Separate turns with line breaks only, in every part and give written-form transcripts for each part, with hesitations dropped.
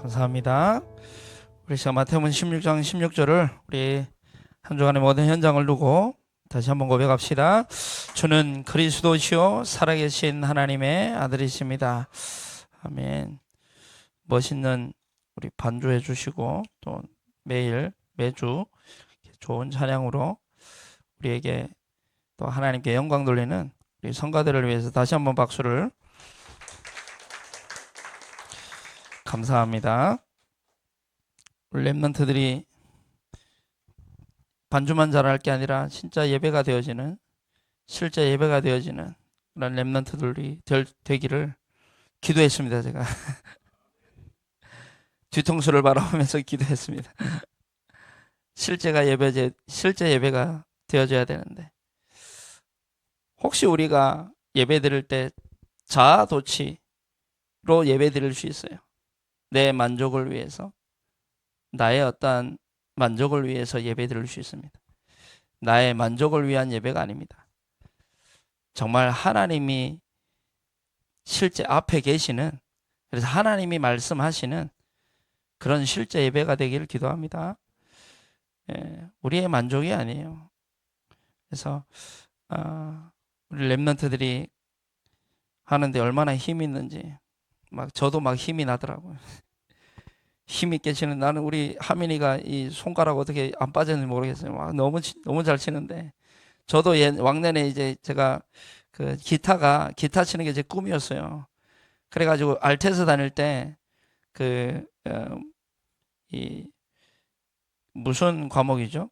감사합니다. 우리 시간 마태복음 16장 16절을 우리 한 주간의 모든 현장을 두고 다시 한번 고백합시다. 주는 그리스도시요 살아계신 하나님의 아들이십니다. 아멘. 멋있는 우리 반주해 주시고 또 매주 좋은 찬양으로 우리에게 또 하나님께 영광 돌리는 우리 성가들을 위해서 다시 한번 박수를 감사합니다. 우리 랩런트들이 반주만 잘할 게 아니라 진짜 예배가 되어지는, 실제 예배가 되어지는 그런 랩런트들이 되기를 기도했습니다. 제가 뒤통수를 바라보면서 기도했습니다. 실제 예배가 되어져야 되는데, 혹시 우리가 예배 드릴 때 자아도취로 예배 드릴 수 있어요. 내 만족을 위해서, 나의 어떠한 만족을 위해서 예배 드릴 수 있습니다. 나의 만족을 위한 예배가 아닙니다. 정말 하나님이 실제 앞에 계시는, 그래서 하나님이 말씀하시는 그런 실제 예배가 되기를 기도합니다. 우리의 만족이 아니에요. 그래서 우리 랩런트들이 하는데 얼마나 힘이 있는지 저도 힘이 나더라고요. 힘있게 치는, 나는 우리 하민이가 이 손가락 어떻게 안 빠졌는지 모르겠어요. 너무 잘 치는데, 저도 왕년에 이제 제가 그 기타 치는 게 제 꿈이었어요. 그래가지고 알테스 다닐 때 이 무슨 과목이죠?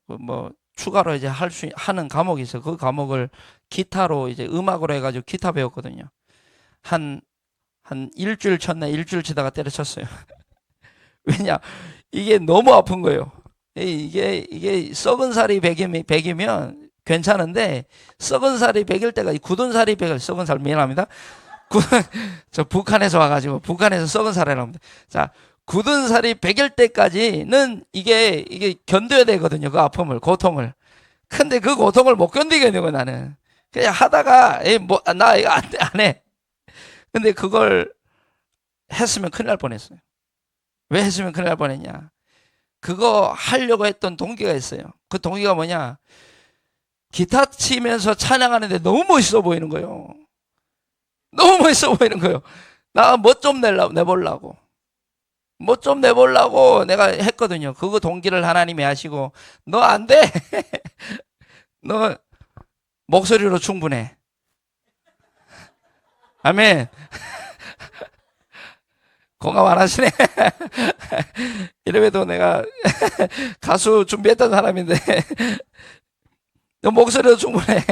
추가로 이제 하는 과목이 있어요. 그 과목을 기타로 이제 음악으로 해가지고 기타 배웠거든요. 한 일주일 쳤나 일주일 치다가 때려쳤어요. 왜냐, 이게 너무 아픈 거예요. 이게 썩은 살이 100이면 괜찮은데, 썩은 살이 100일 때가 굳은 살이 100일, 썩은 살 미안합니다. 저 북한에서 와가지고 북한에서 썩은 살이라고 합니다. 자, 굳은 살이 100일 때까지는 이게 견뎌야 되거든요. 그 아픔을, 고통을. 근데 그 고통을 못 견디게 되고 나는 그냥 하다가 나 이거 안 해. 근데 그걸 했으면 큰일 날 뻔했어요. 왜 했으면 큰일 날 뻔했냐? 그거 하려고 했던 동기가 있어요. 그 동기가 뭐냐? 기타 치면서 찬양하는데 너무 멋있어 보이는 거예요. 너무 멋있어 보이는 거예요. 나 뭐 좀 내보려고. 뭐 좀 내보려고 내가 했거든요. 그거 동기를 하나님이 하시고, 너 안 돼. 너 목소리로 충분해. 아멘. 공감 안 하시네. 이래봬도 내가 가수 준비했던 사람인데, 너 목소리도 충분해.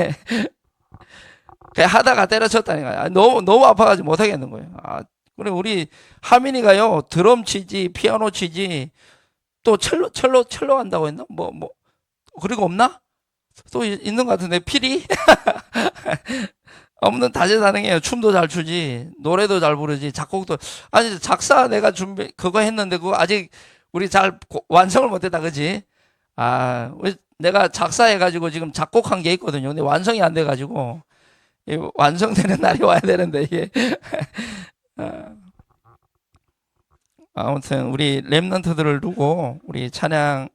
그냥 하다가 때려쳤다니까. 너무 아파가지고 못하겠는 거예요. 그래, 우리 하민이가요, 드럼 치지, 피아노 치지, 또 첼로 한다고 했나? 그리고 없나? 또 있는 것 같은데, 필이? 없는 다재다능해요. 춤도 잘 추지, 노래도 잘 부르지, 작곡도. 아니, 작사 내가 그거 했는데, 그거 아직 우리 잘 완성을 못했다, 그지? 내가 작사해가지고 지금 작곡한 게 있거든요. 근데 완성이 안 돼가지고, 완성되는 날이 와야 되는데, 이게. 아무튼, 우리 랩런트들을 두고, 우리 찬양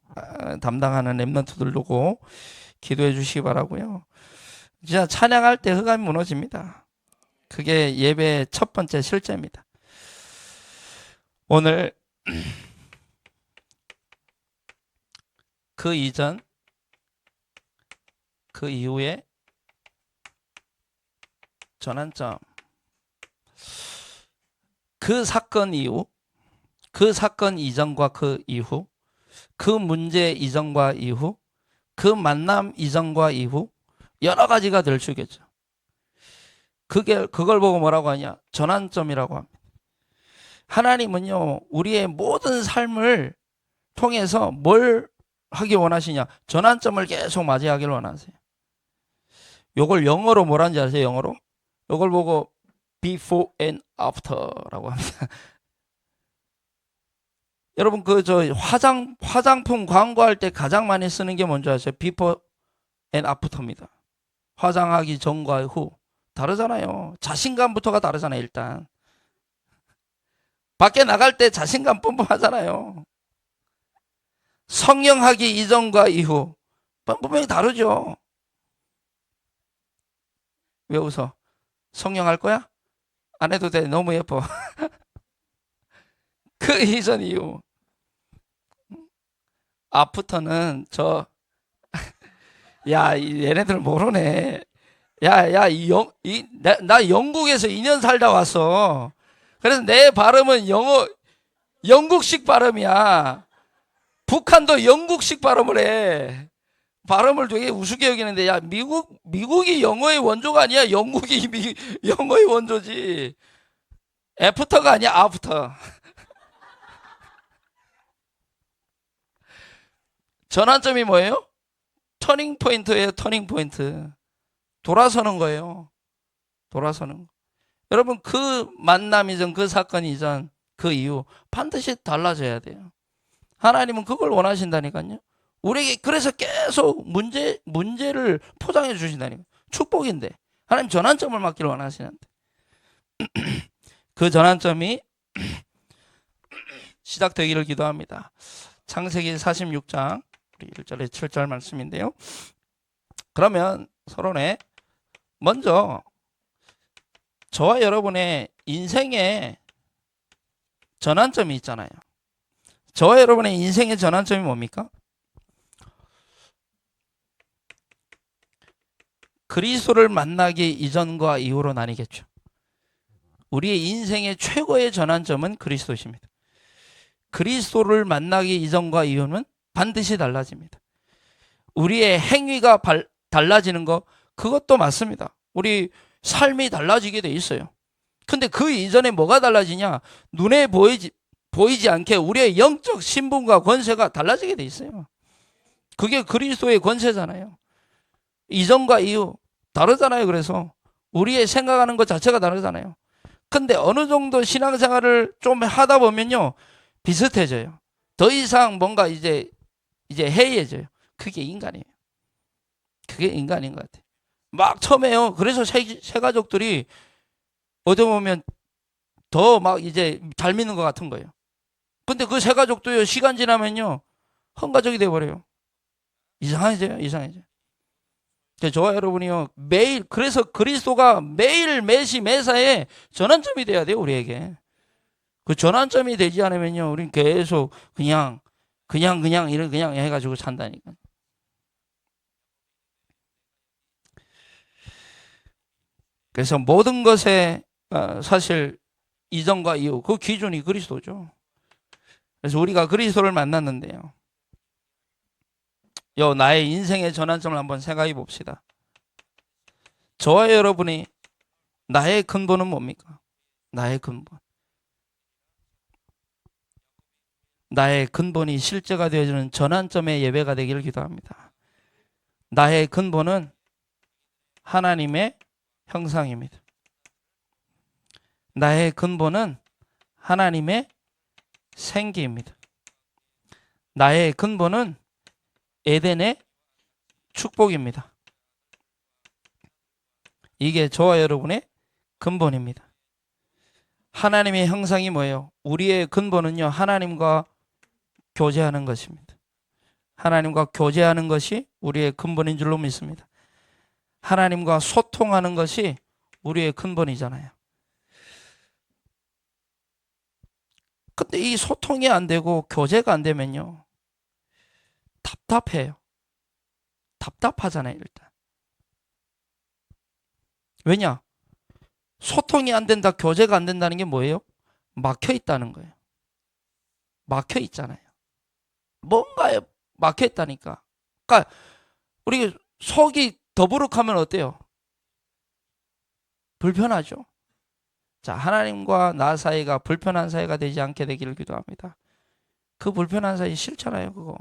담당하는 랩런트들 두고 기도해 주시기 바라고요. 진짜 찬양할 때 흑암이 무너집니다. 그게 예배의 첫 번째 실제입니다. 오늘 그 이전, 그 이후에 전환점, 그 사건 이후, 그 사건 이전과 그 이후, 그 문제 이전과 이후, 그 만남 이전과 이후, 여러 가지가 될 수 있겠죠. 그걸 보고 뭐라고 하냐? 전환점이라고 합니다. 하나님은요, 우리의 모든 삶을 통해서 뭘 하기 원하시냐? 전환점을 계속 맞이하기를 원하세요. 요걸 영어로 뭐라는지 아세요? 영어로? 요걸 보고 before and after라고 합니다. 여러분, 화장품 광고할 때 가장 많이 쓰는 게 뭔지 아세요? before and after입니다. 화장하기 전과 후. 다르잖아요. 자신감부터가 다르잖아요, 일단. 밖에 나갈 때 자신감 뿜뿜하잖아요. 성령하기 이전과 이후 분명히 다르죠. 왜 웃어? 성령할 거야? 안 해도 돼. 너무 예뻐. 그 이전 이후. 아프터는 얘네들 모르네. 나 영국에서 2년 살다 왔어. 그래서 내 발음은 영국식 발음이야. 북한도 영국식 발음을 해. 발음을 되게 우습게 여기는데, 야, 미국이 영어의 원조가 아니야. 영국이 영어의 원조지. 애프터가 아니야, 아프터. 전환점이 뭐예요? 터닝 포인트예요, 터닝 포인트. 돌아서는 거예요. 돌아서는 거. 여러분, 그 만남 이전, 그 사건 이전, 그 이후 반드시 달라져야 돼요. 하나님은 그걸 원하신다니까요. 우리에게 그래서 계속 문제를 포장해 주신다니까. 축복인데. 하나님 전환점을 맞기를 원하시는데. 그 전환점이 시작되기를 기도합니다. 창세기 46장 우리 1절에 7절 말씀인데요. 그러면 서론에 먼저 저와 여러분의 인생의 전환점이 있잖아요. 저와 여러분의 인생의 전환점이 뭡니까? 그리스도를 만나기 이전과 이후로 나뉘겠죠. 우리의 인생의 최고의 전환점은 그리스도십니다. 그리스도를 만나기 이전과 이후는 반드시 달라집니다. 우리의 행위가 달라지는 거, 그것도 맞습니다. 우리 삶이 달라지게 돼 있어요. 근데 그 이전에 뭐가 달라지냐? 눈에 보이지 않게 우리의 영적 신분과 권세가 달라지게 돼 있어요. 그게 그리스도의 권세잖아요. 이전과 이후 다르잖아요. 그래서 우리의 생각하는 것 자체가 다르잖아요. 근데 어느 정도 신앙생활을 좀 하다 보면요, 비슷해져요. 더 이상 뭔가 이제 해이해져요. 그게 인간이에요. 그게 인간인 것 같아요. 막 처음에요. 그래서 새 가족들이 어디 보면 더 막 이제 잘 믿는 것 같은 거예요. 근데 그 새 가족도요, 시간 지나면요, 헝가족이 돼버려요. 이상해져요. 저와 여러분이요, 매일, 그래서 그리스도가 매일 매시 매사에 전환점이 돼야 돼요, 우리에게. 그 전환점이 되지 않으면요, 우린 계속 그냥 해가지고 산다니까. 그래서 모든 것에 사실 이전과 이후 그 기준이 그리스도죠. 그래서 우리가 그리스도를 만났는데요, 나의 인생의 전환점을 한번 생각해 봅시다. 저와 여러분이 나의 근본은 뭡니까? 나의 근본. 나의 근본이 실제가 되어지는 전환점의 예배가 되기를 기도합니다. 나의 근본은 하나님의 형상입니다. 나의 근본은 하나님의 생기입니다. 나의 근본은 에덴의 축복입니다. 이게 저와 여러분의 근본입니다. 하나님의 형상이 뭐예요? 우리의 근본은요, 하나님과 교제하는 것입니다. 하나님과 교제하는 것이 우리의 근본인 줄로 믿습니다. 하나님과 소통하는 것이 우리의 근본이잖아요. 근데 이 소통이 안 되고 교제가 안 되면요, 답답해요. 답답하잖아요, 일단. 왜냐? 소통이 안 된다, 교제가 안 된다는 게 뭐예요? 막혀 있다는 거예요. 막혀 있잖아요. 뭔가에 막혀 있다니까. 그러니까 우리 속이 더부룩하면 어때요? 불편하죠. 자, 하나님과 나 사이가 불편한 사이가 되지 않게 되기를 기도합니다. 그 불편한 사이 싫잖아요, 그거.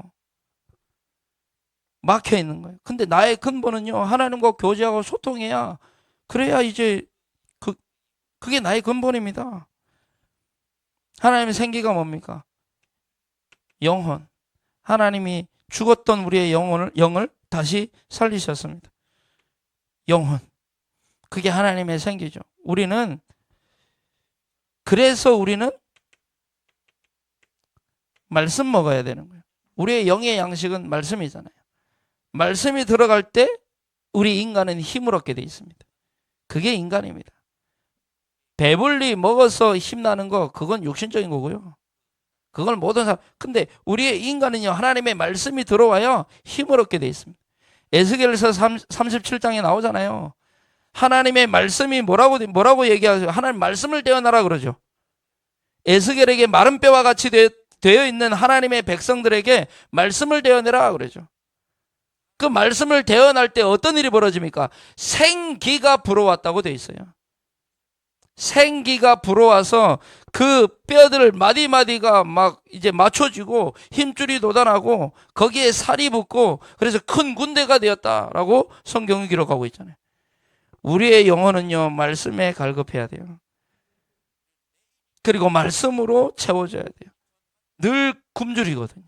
막혀 있는 거예요. 근데 나의 근본은요, 하나님과 교제하고 소통해야, 그래야 이제 그게 나의 근본입니다. 하나님의 생기가 뭡니까? 영혼. 하나님이 죽었던 우리의 영을 다시 살리셨습니다. 영혼. 그게 하나님의 생기죠. 그래서 우리는 말씀 먹어야 되는 거예요. 우리의 영의 양식은 말씀이잖아요. 말씀이 들어갈 때 우리 인간은 힘을 얻게 돼 있습니다. 그게 인간입니다. 배불리 먹어서 힘나는 거, 그건 육신적인 거고요. 그걸 모든 사람, 근데 우리의 인간은요, 하나님의 말씀이 들어와야 힘을 얻게 돼 있습니다. 에스겔서 37장에 나오잖아요. 하나님의 말씀이 뭐라고 얘기하죠? 하나님 말씀을 떼어놔라 그러죠. 에스겔에게 마른 뼈와 같이 되어 있는 하나님의 백성들에게 말씀을 떼어내라 그러죠. 그 말씀을 떼어날 때 어떤 일이 벌어집니까? 생기가 불어왔다고 되어 있어요. 생기가 불어와서 그 뼈들 마디마디가 막 이제 맞춰지고 힘줄이 돋아나고 거기에 살이 붙고 그래서 큰 군대가 되었다라고 성경이 기록하고 있잖아요. 우리의 영혼은요, 말씀에 갈급해야 돼요. 그리고 말씀으로 채워져야 돼요. 늘 굶주리거든요.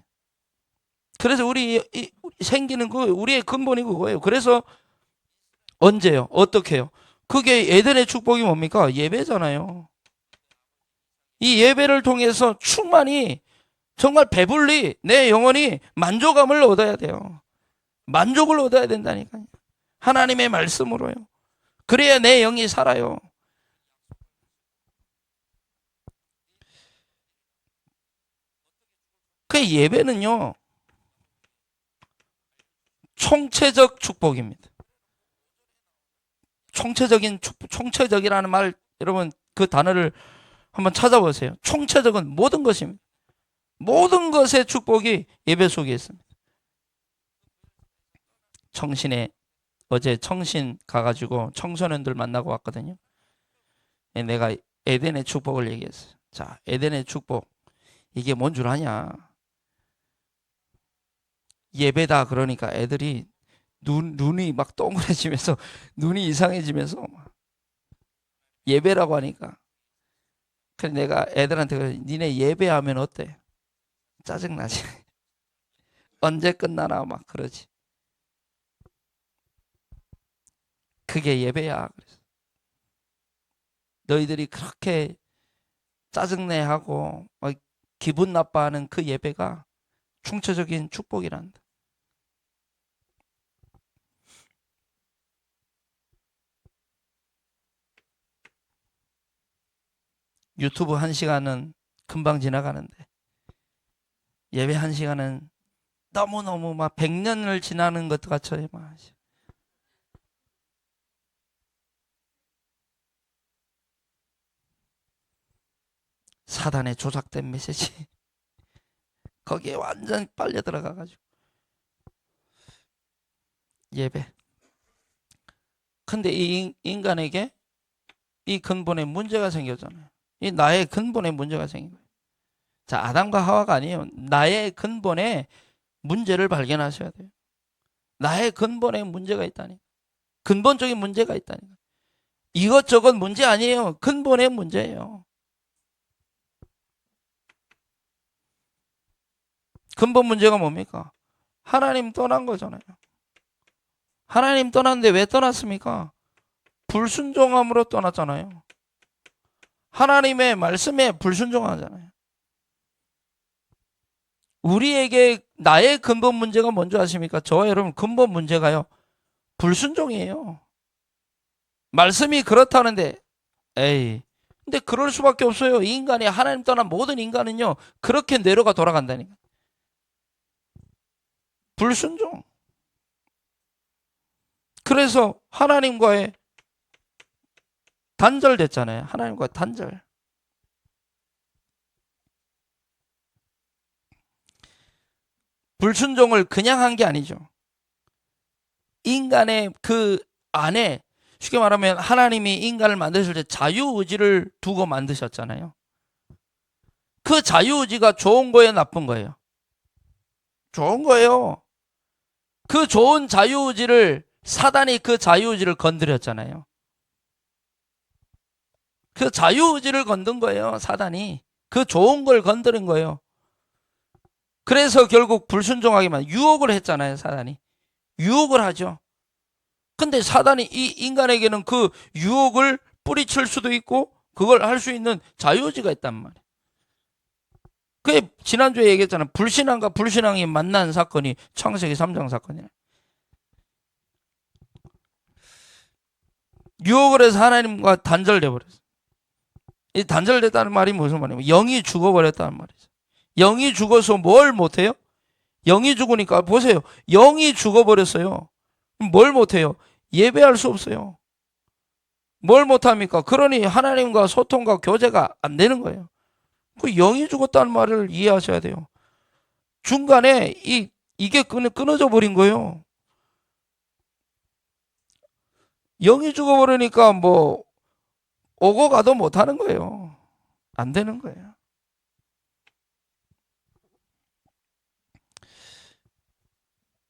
그래서 우리 생기는 그 우리의 근본이 그거예요. 그래서 언제요? 어떻게 해요? 그게 에덴의 축복이 뭡니까? 예배잖아요. 이 예배를 통해서 충만히 정말 배불리 내 영혼이 만족감을 얻어야 돼요. 만족을 얻어야 된다니까요. 하나님의 말씀으로요. 그래야 내 영이 살아요. 그 예배는요, 총체적 축복입니다. 총체적인 축복, 총체적이라는 말, 여러분 그 단어를 한번 찾아보세요. 총체적은 모든 것입니다. 모든 것의 축복이 예배 속에 있습니다. 청신에 어제 청신 가가지고 청소년들 만나고 왔거든요. 내가 에덴의 축복을 얘기했어요. 자, 에덴의 축복, 이게 뭔 줄 아냐? 예배다 그러니까 애들이 눈이 막 동그래지면서 눈이 이상해지면서 예배라고 하니까, 그래서 내가 애들한테 그래, 니네 예배하면 어때? 짜증나지. 언제 끝나나 막 그러지. 그게 예배야. 그래서 너희들이 그렇게 짜증내하고 막 기분 나빠하는 그 예배가 충체적인 축복이란다. 유튜브 1시간은 금방 지나가는데 예배 1시간은 너무너무 막 100년을 지나는 것 같아요. 사단의 조작된 메시지 거기에 완전 빨려 들어가가지고 예배. 근데 이 인간에게 이 근본에 문제가 생겼잖아요. 이 나의 근본에 문제가 생긴 거예요. 자, 아담과 하와가 아니에요. 나의 근본에 문제를 발견하셔야 돼요. 나의 근본에 문제가 있다니. 근본적인 문제가 있다니. 이것저것 문제 아니에요. 근본의 문제예요. 근본 문제가 뭡니까? 하나님 떠난 거잖아요. 하나님 떠났는데 왜 떠났습니까? 불순종함으로 떠났잖아요. 하나님의 말씀에 불순종하잖아요. 우리에게 나의 근본 문제가 뭔지 아십니까? 저와 여러분 근본 문제가요, 불순종이에요. 말씀이 그렇다는데 에이, 근데 그럴 수밖에 없어요. 이 인간이, 하나님 떠난 모든 인간은요 그렇게 내려가 돌아간다니까. 불순종. 그래서 하나님과의 단절됐잖아요. 하나님과 단절. 불순종을 그냥 한 게 아니죠. 인간의 그 안에, 쉽게 말하면 하나님이 인간을 만드실 때 자유의지를 두고 만드셨잖아요. 그 자유의지가 좋은 거예요, 나쁜 거예요? 좋은 거예요. 그 좋은 자유의지를, 사단이 그 자유의지를 건드렸잖아요. 그 자유의지를 건든 거예요, 사단이. 그 좋은 걸 건드린 거예요. 그래서 결국 불순종하게만 유혹을 했잖아요, 사단이. 유혹을 하죠. 근데 사단이 이 인간에게는 그 유혹을 뿌리칠 수도 있고 그걸 할 수 있는 자유의지가 있단 말이에요. 그게 지난주에 얘기했잖아요. 불신앙과 불신앙이 만난 사건이 창세기 3장 사건이에요. 유혹을 해서 하나님과 단절돼 버렸어요. 이 단절됐다는 말이 무슨 말이냐면 영이 죽어버렸다는 말이죠. 영이 죽어서 뭘 못해요? 영이 죽으니까 보세요. 영이 죽어버렸어요. 뭘 못해요? 예배할 수 없어요. 뭘 못합니까? 그러니 하나님과 소통과 교제가 안 되는 거예요. 그 영이 죽었다는 말을 이해하셔야 돼요. 중간에 이게 끊어져 버린 거예요. 영이 죽어버리니까 뭐 오고 가도 못하는 거예요. 안 되는 거예요.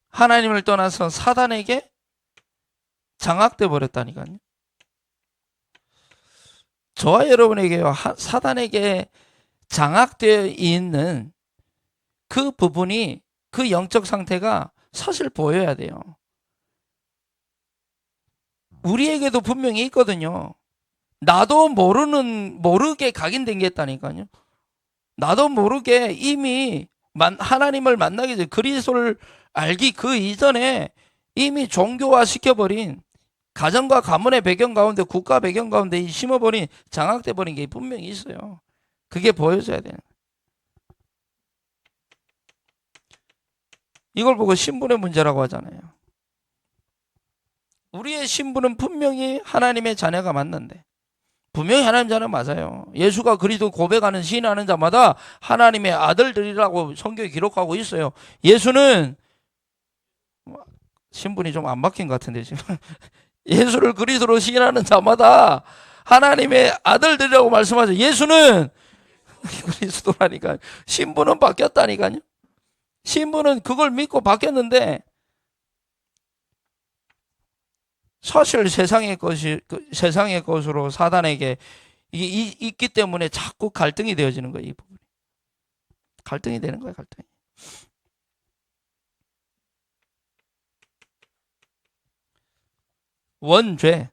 하나님을 떠나서 사단에게 장악돼 버렸다니까요. 저와 여러분에게요, 사단에게 장악되어 있는 그 부분이, 그 영적 상태가 사실 보여야 돼요. 우리에게도 분명히 있거든요. 나도 모르게 각인된 게 있다니까요. 나도 모르게 이미 하나님을 만나기 전에, 그리스도를 알기 그 이전에 이미 종교화 시켜버린, 가정과 가문의 배경 가운데, 국가 배경 가운데 심어버린, 장악돼버린 게 분명히 있어요. 그게 보여줘야 돼요. 이걸 보고 신분의 문제라고 하잖아요. 우리의 신분은 분명히 하나님의 자녀가 맞는데, 분명히 하나님 자녀 맞아요. 예수가 그리스도 고백하는 시인하는 자마다 하나님의 아들들이라고 성경에 기록하고 있어요. 예수는 신분이 좀 안 바뀐 것 같은데 지금 예수를 그리스도로 시인하는 자마다 하나님의 아들들이라고 말씀하죠. 예수는 그리스도라니까. 신분은 바뀌었다니까요. 신분은 그걸 믿고 바뀌었는데 사실 세상의 것으로 사단에게 이게 있기 때문에 자꾸 갈등이 되어지는 거예요. 이 부분이 갈등이 되는 거예요. 갈등이. 원죄.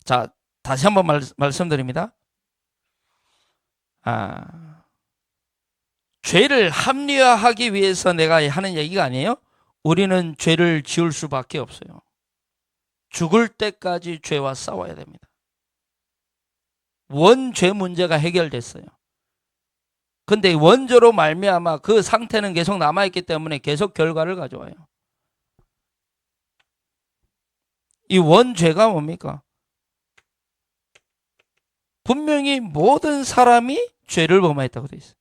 자, 다시 한번 말씀드립니다. 죄를 합리화하기 위해서 내가 하는 얘기가 아니에요. 우리는 죄를 지을 수밖에 없어요. 죽을 때까지 죄와 싸워야 됩니다. 원죄 문제가 해결됐어요. 근데 원죄로 말미암아 그 상태는 계속 남아있기 때문에 계속 결과를 가져와요. 이 원죄가 뭡니까? 분명히 모든 사람이 죄를 범했다고 돼 있어요.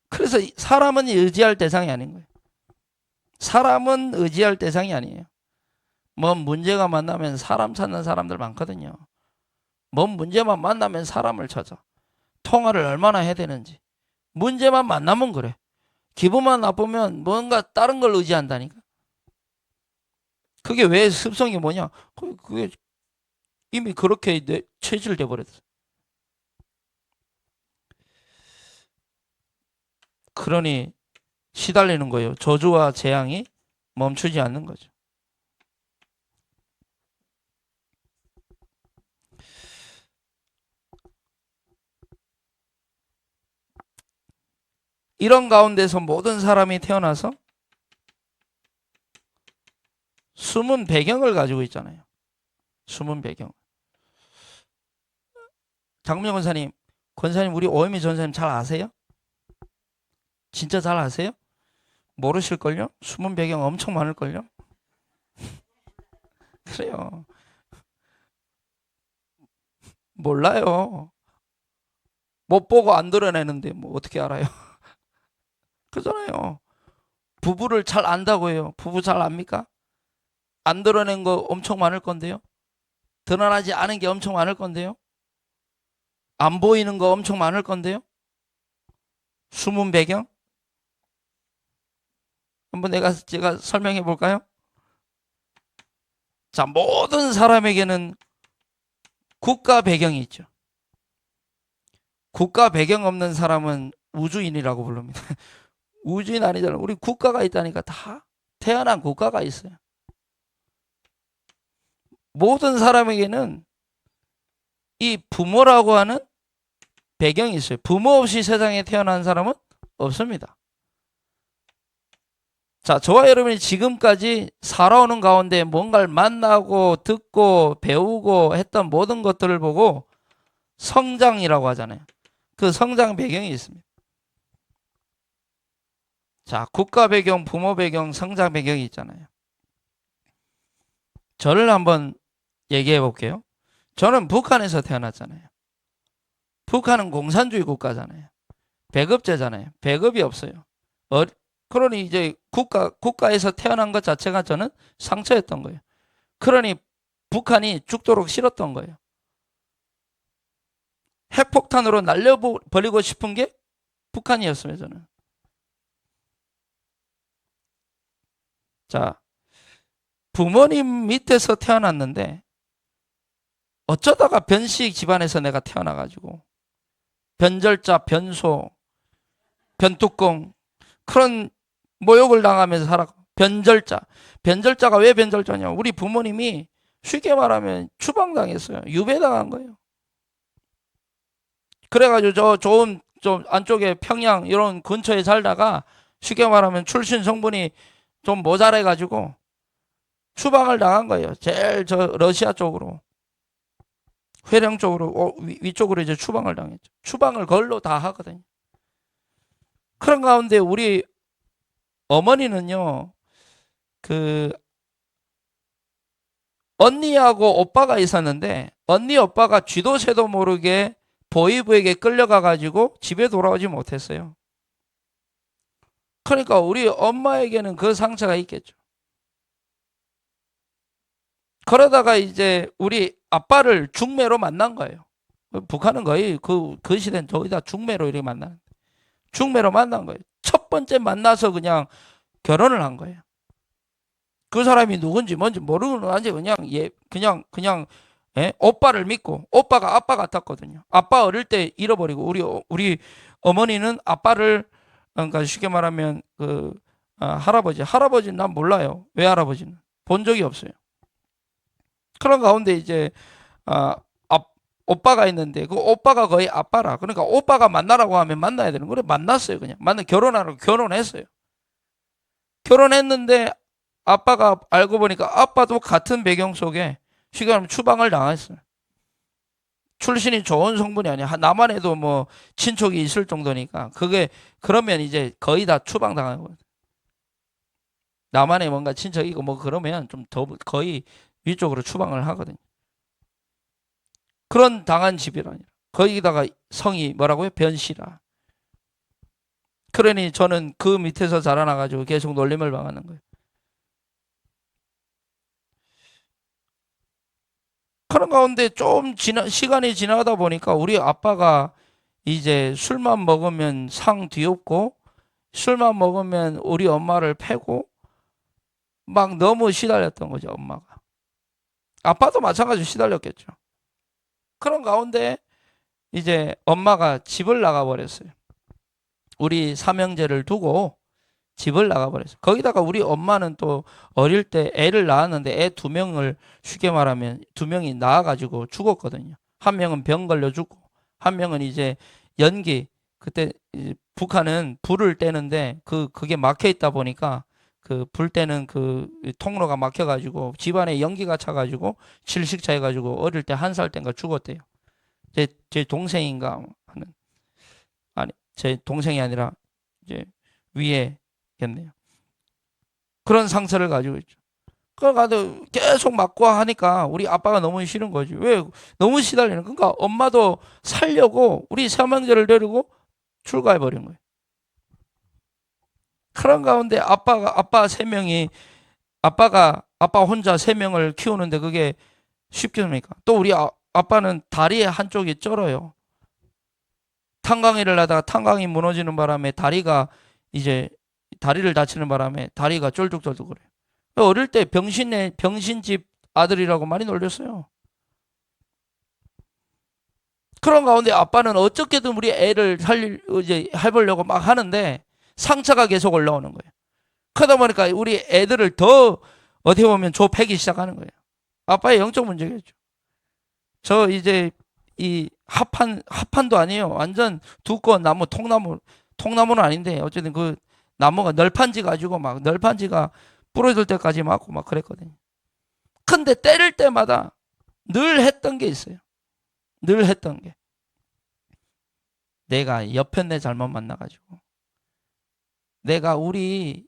그래서 사람은 의지할 대상이 아닌 거예요. 사람은 의지할 대상이 아니에요. 뭔 문제가 만나면 사람 찾는 사람들 많거든요. 뭔 문제만 만나면 사람을 찾아. 통화를 얼마나 해야 되는지. 문제만 만나면 그래. 기분만 나쁘면 뭔가 다른 걸 의지한다니까. 그게 왜 습성이 뭐냐? 그게 이미 그렇게 체질돼 버렸어. 그러니 시달리는 거예요. 저주와 재앙이 멈추지 않는 거죠. 이런 가운데서 모든 사람이 태어나서 숨은 배경을 가지고 있잖아요. 숨은 배경. 장문영 권사님 우리 오해미 전사님 잘 아세요? 진짜 잘 아세요? 모르실걸요? 숨은 배경 엄청 많을걸요? 그래요. 몰라요. 못 보고 안 드러내는데 뭐 어떻게 알아요? 그잖아요. 부부를 잘 안다고 해요. 부부 잘 압니까? 안 드러낸 거 엄청 많을 건데요. 드러나지 않은 게 엄청 많을 건데요. 안 보이는 거 엄청 많을 건데요. 숨은 배경? 한번 제가 설명해 볼까요? 자, 모든 사람에게는 국가 배경이 있죠. 국가 배경 없는 사람은 우주인이라고 부릅니다. 우주인 아니잖아요. 우리 국가가 있다니까. 다 태어난 국가가 있어요. 모든 사람에게는 이 부모라고 하는 배경이 있어요. 부모 없이 세상에 태어난 사람은 없습니다. 자, 저와 여러분이 지금까지 살아오는 가운데 뭔가를 만나고 듣고 배우고 했던 모든 것들을 보고 성장이라고 하잖아요. 그 성장 배경이 있습니다. 자, 국가 배경, 부모 배경, 성장 배경이 있잖아요. 저를 한번 얘기해 볼게요. 저는 북한에서 태어났잖아요. 북한은 공산주의 국가잖아요. 배급제잖아요. 배급이 없어요. 그러니 이제 국가에서 태어난 것 자체가 저는 상처였던 거예요. 그러니 북한이 죽도록 싫었던 거예요. 핵폭탄으로 날려버리고 싶은 게 북한이었어요, 저는. 자, 부모님 밑에서 태어났는데 어쩌다가 변씨 집안에서 내가 태어나가지고 변절자, 변소, 변뚜껑 그런 모욕을 당하면서 살았고 변절자가 왜 변절자냐? 우리 부모님이 쉽게 말하면 추방당했어요. 유배당한 거예요. 그래가지고 저 좋은 좀 안쪽에 평양 이런 근처에 살다가 쉽게 말하면 출신 성분이 좀 모자라가지고 추방을 당한 거예요. 제일 저 러시아 쪽으로 회령 쪽으로 위쪽으로 이제 추방을 당했죠. 추방을 걸로 다 하거든요. 그런 가운데 우리 어머니는요, 그 언니하고 오빠가 있었는데 언니 오빠가 쥐도 새도 모르게 보이부에게 끌려가 가지고 집에 돌아오지 못했어요. 그러니까 우리 엄마에게는 그 상처가 있겠죠. 그러다가 이제 우리 아빠를 중매로 만난 거예요. 북한은 거의 그 시대는 거의 다 중매로 이렇게 중매로 만난 거예요. 첫 번째 만나서 그냥 결혼을 한 거예요. 그 사람이 누군지 뭔지 모르는 아직 그냥 오빠를 믿고 오빠가 아빠 같았거든요. 아빠 어릴 때 잃어버리고 우리 어머니는 아빠를 그러니까 쉽게 말하면 할아버지는 난 몰라요. 왜 할아버지는 본 적이 없어요. 그런 가운데 이제 오빠가 있는데 그 오빠가 거의 아빠라. 그러니까 오빠가 만나라고 하면 만나야 되는 거예요. 만났어요. 그냥 결혼하라고 결혼했어요. 결혼했는데 아빠가 알고 보니까 아빠도 같은 배경 속에 쉽게 말하면 추방을 당했어요. 출신이 좋은 성분이 아니야. 남한에도 뭐 친척이 있을 정도니까 그러면 이제 거의 다 추방당하는 거예요. 남한에 뭔가 친척이 있고 뭐 그러면 좀 더 거의 위쪽으로 추방을 하거든요. 그런 당한 집이라니. 거기다가 성이 뭐라고요? 변씨라. 그러니 저는 그 밑에서 자라나가지고 계속 놀림을 당하는 거예요. 그런 가운데 좀 시간이 지나다 보니까 우리 아빠가 이제 술만 먹으면 상 뒤엎고 술만 먹으면 우리 엄마를 패고 막 너무 시달렸던 거죠, 엄마가. 아빠도 마찬가지로 시달렸겠죠. 그런 가운데 이제 엄마가 집을 나가버렸어요. 우리 삼형제를 두고 집을 나가버렸어요. 거기다가 우리 엄마는 또 어릴 때 애를 낳았는데 애 2명을 쉽게 말하면 2명이 낳아가지고 죽었거든요. 한 명은 병 걸려 죽고 한 명은 이제 연기 그때 이제 북한은 불을 떼는데 그게 막혀 있다 보니까 그 불 때는 그 통로가 막혀가지고 집안에 연기가 차가지고 질식차해가지고 어릴 때 1살 때인가 죽었대요. 제 동생인가 하는 아니 제 동생이 아니라 이제 위에겠네요. 그런 상처를 가지고 있죠. 그래가지고 계속 맞고 하니까 우리 아빠가 너무 싫은 거지. 왜 너무 시달리는? 그러니까 엄마도 살려고 우리 삼형제를 데리고 출가해 버린 거예요. 그런 가운데 아빠 3명이 아빠 혼자 3명을 키우는데 그게 쉽겠습니까? 또 우리 아빠는 다리의 한쪽이 쩔어요. 탄광일을 하다가 탄광이 무너지는 바람에 다리를 다치는 바람에 다리가 쫄뚝쫄뚝 그래요. 어릴 때 병신집 아들이라고 많이 놀렸어요. 그런 가운데 아빠는 어떻게든 우리 애를 해보려고 막 하는데 상처가 계속 올라오는 거예요. 그러다 보니까 우리 애들을 더 어떻게 보면 좁히기 시작하는 거예요. 아빠의 영적 문제겠죠. 저 이제 이 합판도 아니에요. 완전 두꺼운 나무, 통나무, 통나무는 아닌데 어쨌든 그 나무가 널판지 가지고 막 널판지가 부러질 때까지 맞고 막 그랬거든요. 근데 때릴 때마다 늘 했던 게 있어요. 늘 했던 게. 내가 옆편내 잘못 만나가지고. 내가 우리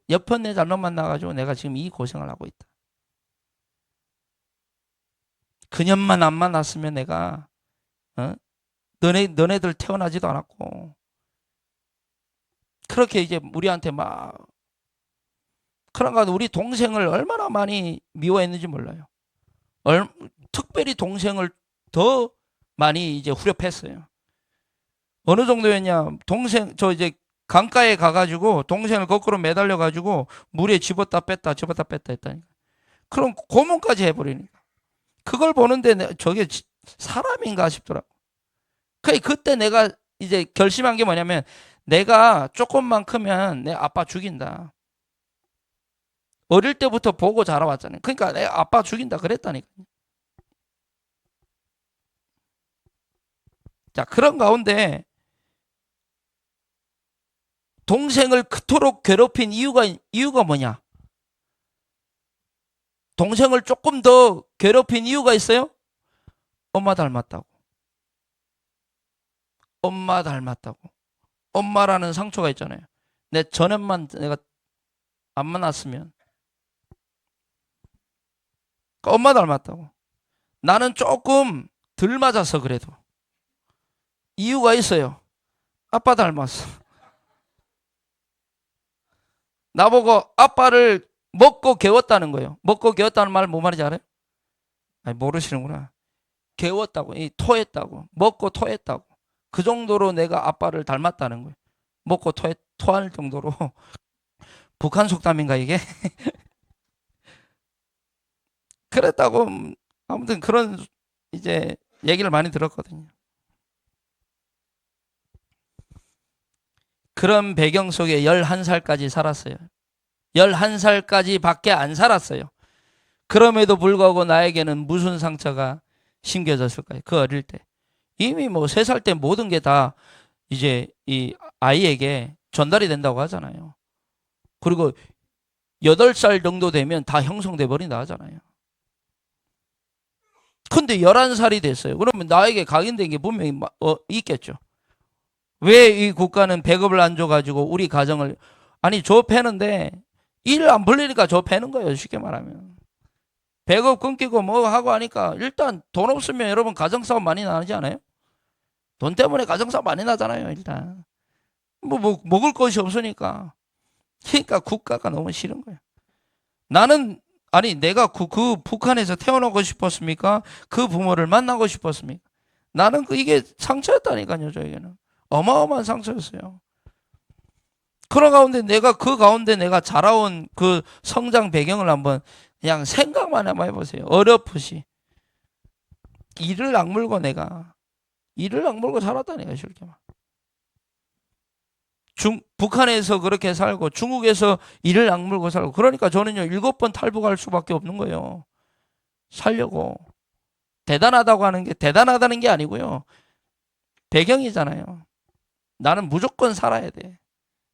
옆편내 잘못 만나가지고 내가 지금 이 고생을 하고 있다. 그년만 안 만났으면 내가 너네들 태어나지도 않았고. 그렇게 이제 우리한테 막 그런가 우리 동생을 얼마나 많이 미워했는지 몰라요. 특별히 동생을 더 많이 이제 후려팼어요. 어느 정도였냐? 동생 저 이제 강가에 가가지고 동생을 거꾸로 매달려가지고 물에 집었다 뺐다 했다니까. 그럼 고문까지 해버리니까. 그걸 보는데 저게 사람인가 싶더라고. 그때 내가 이제 결심한 게 뭐냐면 내가 조금만 크면 내 아빠 죽인다. 어릴 때부터 보고 자라왔잖아요. 그러니까 내 아빠 죽인다 그랬다니까. 자, 그런 가운데 동생을 그토록 괴롭힌 이유가 뭐냐? 동생을 조금 더 괴롭힌 이유가 있어요? 엄마 닮았다고. 엄마 닮았다고. 엄마라는 상처가 있잖아요. 내 전에만 내가 안 만났으면. 엄마 닮았다고. 나는 조금 덜 맞아서 그래도. 이유가 있어요. 아빠 닮았어. 나보고 아빠를 먹고 개웠다는 거예요. 먹고 개웠다는 말 뭐 말인지 알아요? 아니, 모르시는구나. 개웠다고, 토했다고, 먹고 토했다고. 그 정도로 내가 아빠를 닮았다는 거예요. 먹고 토할 정도로. 북한 속담인가 이게? 그랬다고 아무튼 그런 이제 얘기를 많이 들었거든요. 그런 배경 속에 11살까지 살았어요. 11살까지 밖에 안 살았어요. 그럼에도 불구하고 나에게는 무슨 상처가 심겨졌을까요? 그 어릴 때. 이미 뭐 3살 때 모든 게 다 이제 이 아이에게 전달이 된다고 하잖아요. 그리고 8살 정도 되면 다 형성돼 버린다 하잖아요. 근데 11살이 됐어요. 그러면 나에게 각인된 게 분명히 있겠죠. 왜 이 국가는 배급을 안 줘가지고 우리 가정을 아니 저 패는데 일 안 벌리니까 저 패는 거예요. 쉽게 말하면. 배급 끊기고 뭐 하고 하니까 일단 돈 없으면 여러분 가정싸움 많이 나지 않아요? 돈 때문에 가정싸움 많이 나잖아요. 일단 뭐 먹을 것이 없으니까. 그러니까 국가가 너무 싫은 거예요. 나는 아니 내가 그 북한에서 태어나고 싶었습니까? 그 부모를 만나고 싶었습니까? 나는 이게 상처였다니까요. 저에게는 어마어마한 상처였어요. 그런 가운데 그 가운데 내가 자라온 그 성장 배경을 한번 그냥 생각만 한번 해보세요. 어렴풋이 이를 악물고 자랐다니까 쉽게 말. 북한에서 그렇게 살고 중국에서 이를 악물고 살고 그러니까 저는요 7번 탈북할 수밖에 없는 거예요. 살려고. 대단하다고 하는 게 대단하다는 게 아니고요. 배경이잖아요. 나는 무조건 살아야 돼.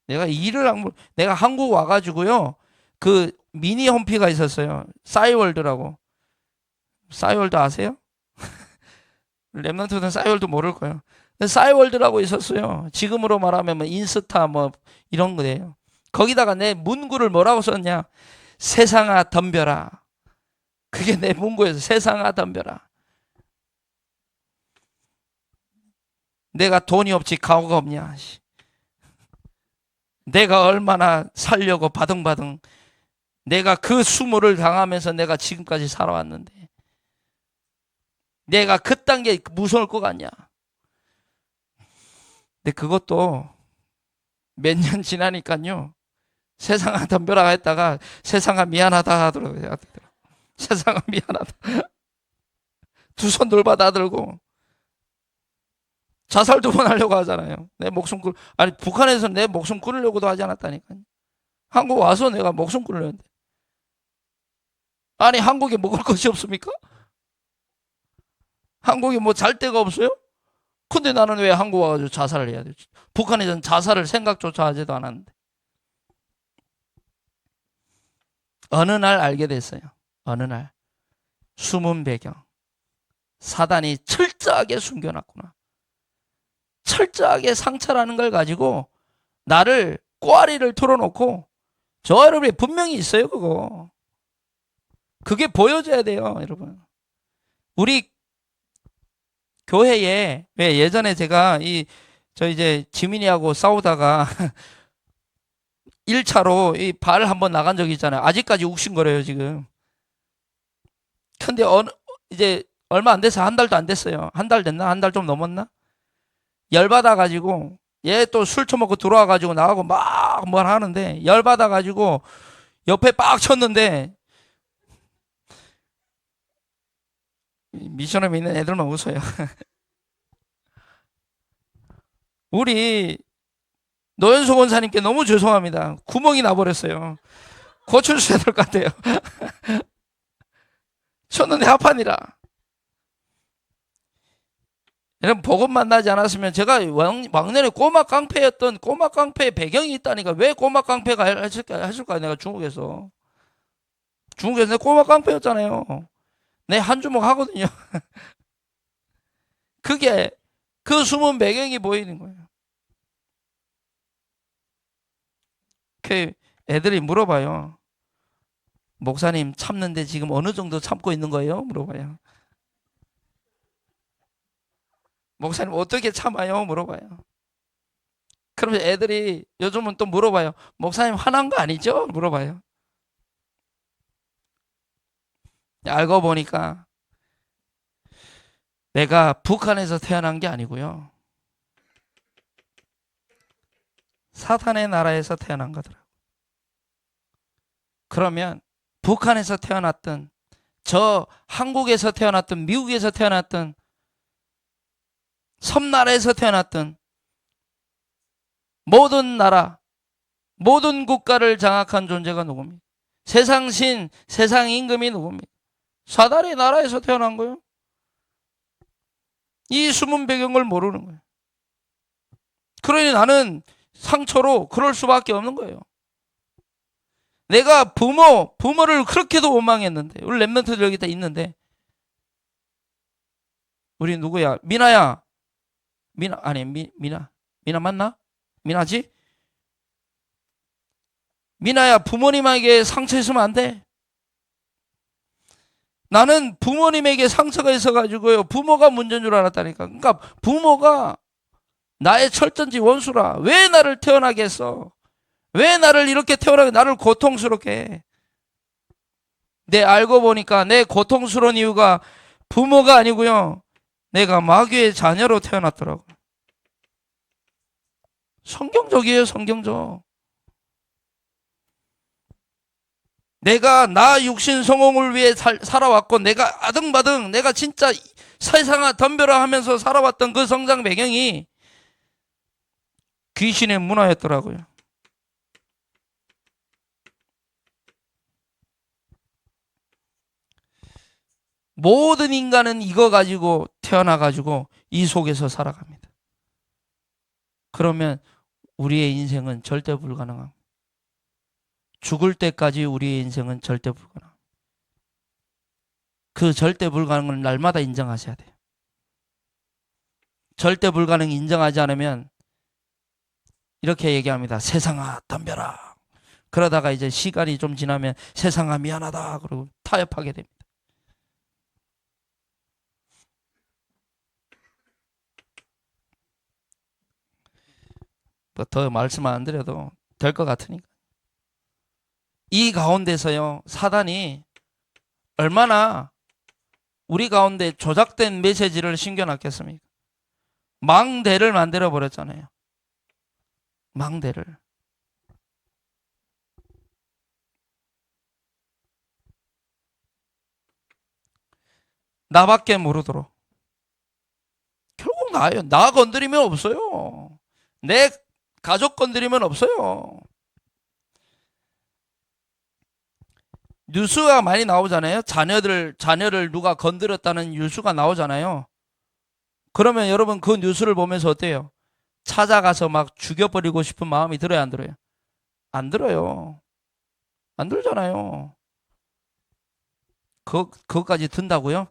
내가 한국 와가지고요. 그 미니 홈피가 있었어요. 싸이월드라고. 싸이월드 아세요? 랩런트는 싸이월드 모를 거예요. 싸이월드라고 있었어요. 지금으로 말하면 뭐 인스타 뭐 이런 거예요. 거기다가 내 문구를 뭐라고 썼냐? 세상아 덤벼라. 그게 내 문구에서 세상아 덤벼라. 내가 돈이 없지 가오가 없냐? 내가 얼마나 살려고 바등바등 내가 그 수모를 당하면서 내가 지금까지 살아왔는데 내가 그딴 게 무서울 것 같냐? 근데 그것도 몇 년 지나니까요. 세상아 덤벼라 했다가 세상아 미안하다 하더라고요. 세상아 미안하다. 두 손 돌받아 들고 자살 2번 하려고 하잖아요. 내 목숨 아니 북한에서 내 목숨 끊으려고도 하지 않았다니까요. 한국 와서 내가 목숨 끊으려는데 아니 한국에 먹을 것이 없습니까? 한국에 뭐 잘 데가 없어요? 근데 나는 왜 한국 와가지고 자살을 해야 되지? 북한에서는 자살을 생각조차 하지도 않았는데. 어느 날 알게 됐어요. 어느 날 숨은 배경. 사단이 철저하게 숨겨놨구나. 철저하게 상처라는 걸 가지고 나를 꽈리를 털어놓고, 저 여러분이 분명히 있어요, 그거. 그게 보여줘야 돼요, 여러분. 우리 교회에, 왜 예전에 제가 저 이제 지민이하고 싸우다가 1차로 이 발 한번 나간 적이 있잖아요. 아직까지 욱신거려요, 지금. 근데 이제 얼마 안 돼서 한 달도 안 됐어요. 한 달 됐나? 한 달 좀 넘었나? 열받아가지고, 얘 또 술 처먹고 들어와가지고 나하고 막 뭘 하는데, 열받아가지고 옆에 빡 쳤는데, 미션에 있는 애들만 웃어요. 우리 노현석 원사님께 너무 죄송합니다. 구멍이 나버렸어요. 고쳐주셔야 될 것 같아요. 쳤는데 합판이라. 여러분, 복음 만나지 않았으면 제가 왕년에 꼬막 깡패였던 꼬막 깡패의 배경이 있다니까. 왜 꼬막 깡패가 했을까요? 내가 중국에서 내 꼬막 깡패였잖아요. 내 한 주먹 하거든요. 그게 그 숨은 배경이 보이는 거예요. 그 애들이 물어봐요. 목사님 참는데 지금 어느 정도 참고 있는 거예요? 물어봐요. 목사님 어떻게 참아요? 물어봐요. 그러면 애들이 요즘은 또 물어봐요. 목사님 화난 거 아니죠? 물어봐요. 알고 보니까 내가 북한에서 태어난 게 아니고요. 사탄의 나라에서 태어난 거더라고요. 그러면 북한에서 태어났든, 저 한국에서 태어났든, 미국에서 태어났든, 섬나라에서 태어났든, 모든 나라, 모든 국가를 장악한 존재가 누굽니까? 세상 신, 세상 임금이 누굽니까? 사단의 나라에서 태어난 거예요. 이 숨은 배경을 모르는 거예요. 그러니 나는 상처로 그럴 수밖에 없는 거예요. 내가 부모를 그렇게도 원망했는데, 우리 랩런트들 여기 다 있는데, 우리 누구야? 미나야. 미나 맞나? 미나지? 미나야, 부모님에게 상처 있으면 안 돼. 나는 부모님에게 상처가 있어가지고요, 부모가 문제인 줄 알았다니까. 그러니까 부모가 나의 철전지 원수라. 왜 나를 태어나게 했어? 왜 나를 이렇게 태어나게, 나를 고통스럽게 해? 내 알고 보니까 내 고통스러운 이유가 부모가 아니고요, 내가 마귀의 자녀로 태어났더라고. 성경적이에요, 성경적. 내가 나 육신 성공을 위해 살아왔고, 내가 아등바등, 내가 진짜 세상아 덤벼라 하면서 살아왔던 그 성장 배경이 귀신의 문화였더라고요. 모든 인간은 이거 가지고 태어나가지고 이 속에서 살아갑니다. 그러면 우리의 인생은 절대 불가능합니다. 죽을 때까지 우리의 인생은 절대 불가능합니다. 그 절대 불가능을 날마다 인정하셔야 돼요. 절대 불가능 인정하지 않으면 이렇게 얘기합니다. 세상아 덤벼라. 그러다가 이제 시간이 좀 지나면 세상아 미안하다 그러고 타협하게 됩니다. 뭐 더 말씀 안 드려도 될 것 같으니까. 이 가운데서요, 사단이 얼마나 우리 가운데 조작된 메시지를 심겨놨겠습니까? 망대를 만들어 버렸잖아요. 망대를. 나밖에 모르도록. 결국 나예요. 나 건드리면 없어요. 내 가족 건드리면 없어요. 뉴스가 많이 나오잖아요. 자녀를 누가 건드렸다는 뉴스가 나오잖아요. 그러면 여러분 그 뉴스를 보면서 어때요? 찾아가서 막 죽여버리고 싶은 마음이 들어요, 안 들어요? 안 들어요. 안 들잖아요. 그거까지 든다고요?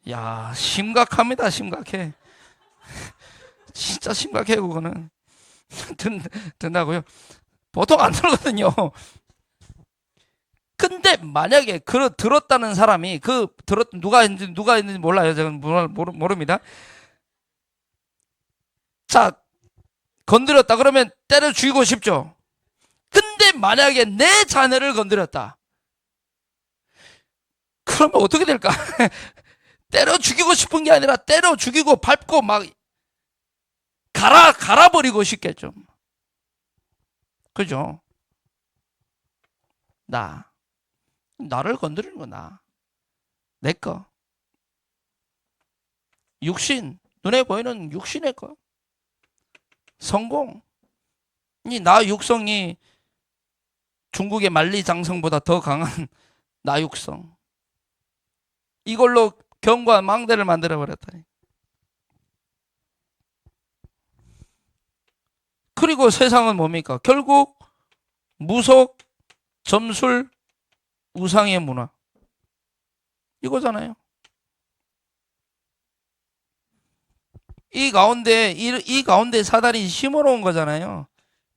야, 심각합니다, 심각해. 진짜 심각해, 그거는. 든다고요? 보통 안 들거든요. 근데 만약에 들었다는 사람이 누가 했는지 몰라요. 저는 모릅니다. 자, 건드렸다 그러면 때려 죽이고 싶죠. 근데 만약에 내 자녀를 건드렸다. 그러면 어떻게 될까? 때려 죽이고 싶은 게 아니라 때려 죽이고 밟고 막 갈아버리고 싶겠죠. 그죠? 나를 건드리는 거 내 거. 육신, 눈에 보이는 육신의 거. 성공. 나 육성이 중국의 만리장성보다 더 강한 나 육성. 이걸로 경과 망대를 만들어 버렸다니. 그리고 세상은 뭡니까? 결국 무속, 점술, 우상의 문화. 이거잖아요. 이 가운데 사단이 심어놓은 거잖아요.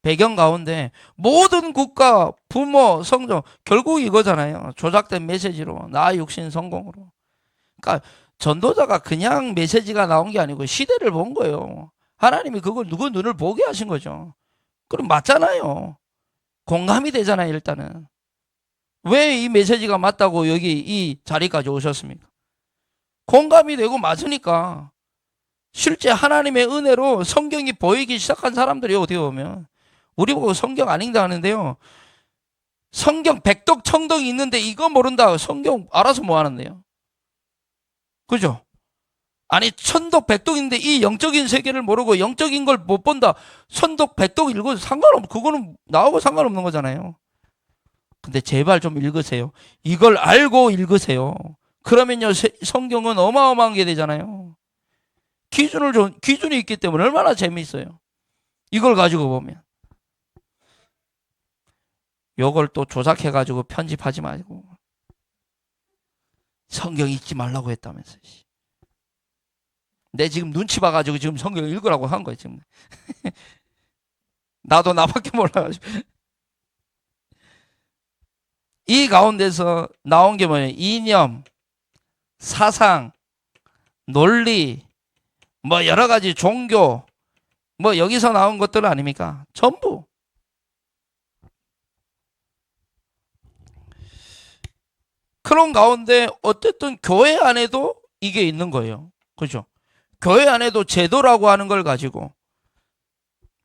배경 가운데 모든 국가, 부모, 성적 결국 이거잖아요. 조작된 메시지로 나 육신 성공으로. 그러니까 전도자가 그냥 메시지가 나온 게 아니고 시대를 본 거예요. 하나님이 그걸 누구 눈을 보게 하신 거죠. 그럼 맞잖아요. 공감이 되잖아요, 일단은. 왜 이 메시지가 맞다고 여기 이 자리까지 오셨습니까? 공감이 되고 맞으니까. 실제 하나님의 은혜로 성경이 보이기 시작한 사람들이 어떻게 보면 우리 보고 성경 안 읽다 하는데요. 성경 백독 청독이 있는데 이거 모른다. 성경 알아서 뭐 하는데요. 그죠? 아니 천독 백독인데 이 영적인 세계를 모르고 영적인 걸 못 본다. 천독 백독 읽어도 그거는 나하고 상관없는 거잖아요. 근데 제발 좀 읽으세요. 이걸 알고 읽으세요. 그러면요 성경은 어마어마한 게 되잖아요. 기준이 있기 때문에 얼마나 재미있어요. 이걸 가지고 보면. 요걸 또 조작해가지고 편집하지 말고. 성경 읽지 말라고 했다면서. 내 지금 눈치 봐가지고 지금 성경 읽으라고 한 거예요, 지금. 나도 나밖에 몰라가지고. 이 가운데서 나온 게 뭐예요? 이념, 사상, 논리, 뭐 여러 가지 종교, 뭐 여기서 나온 것들 아닙니까? 전부. 그런 가운데 어쨌든 교회 안에도 이게 있는 거예요. 그죠? 교회 안에도 제도라고 하는 걸 가지고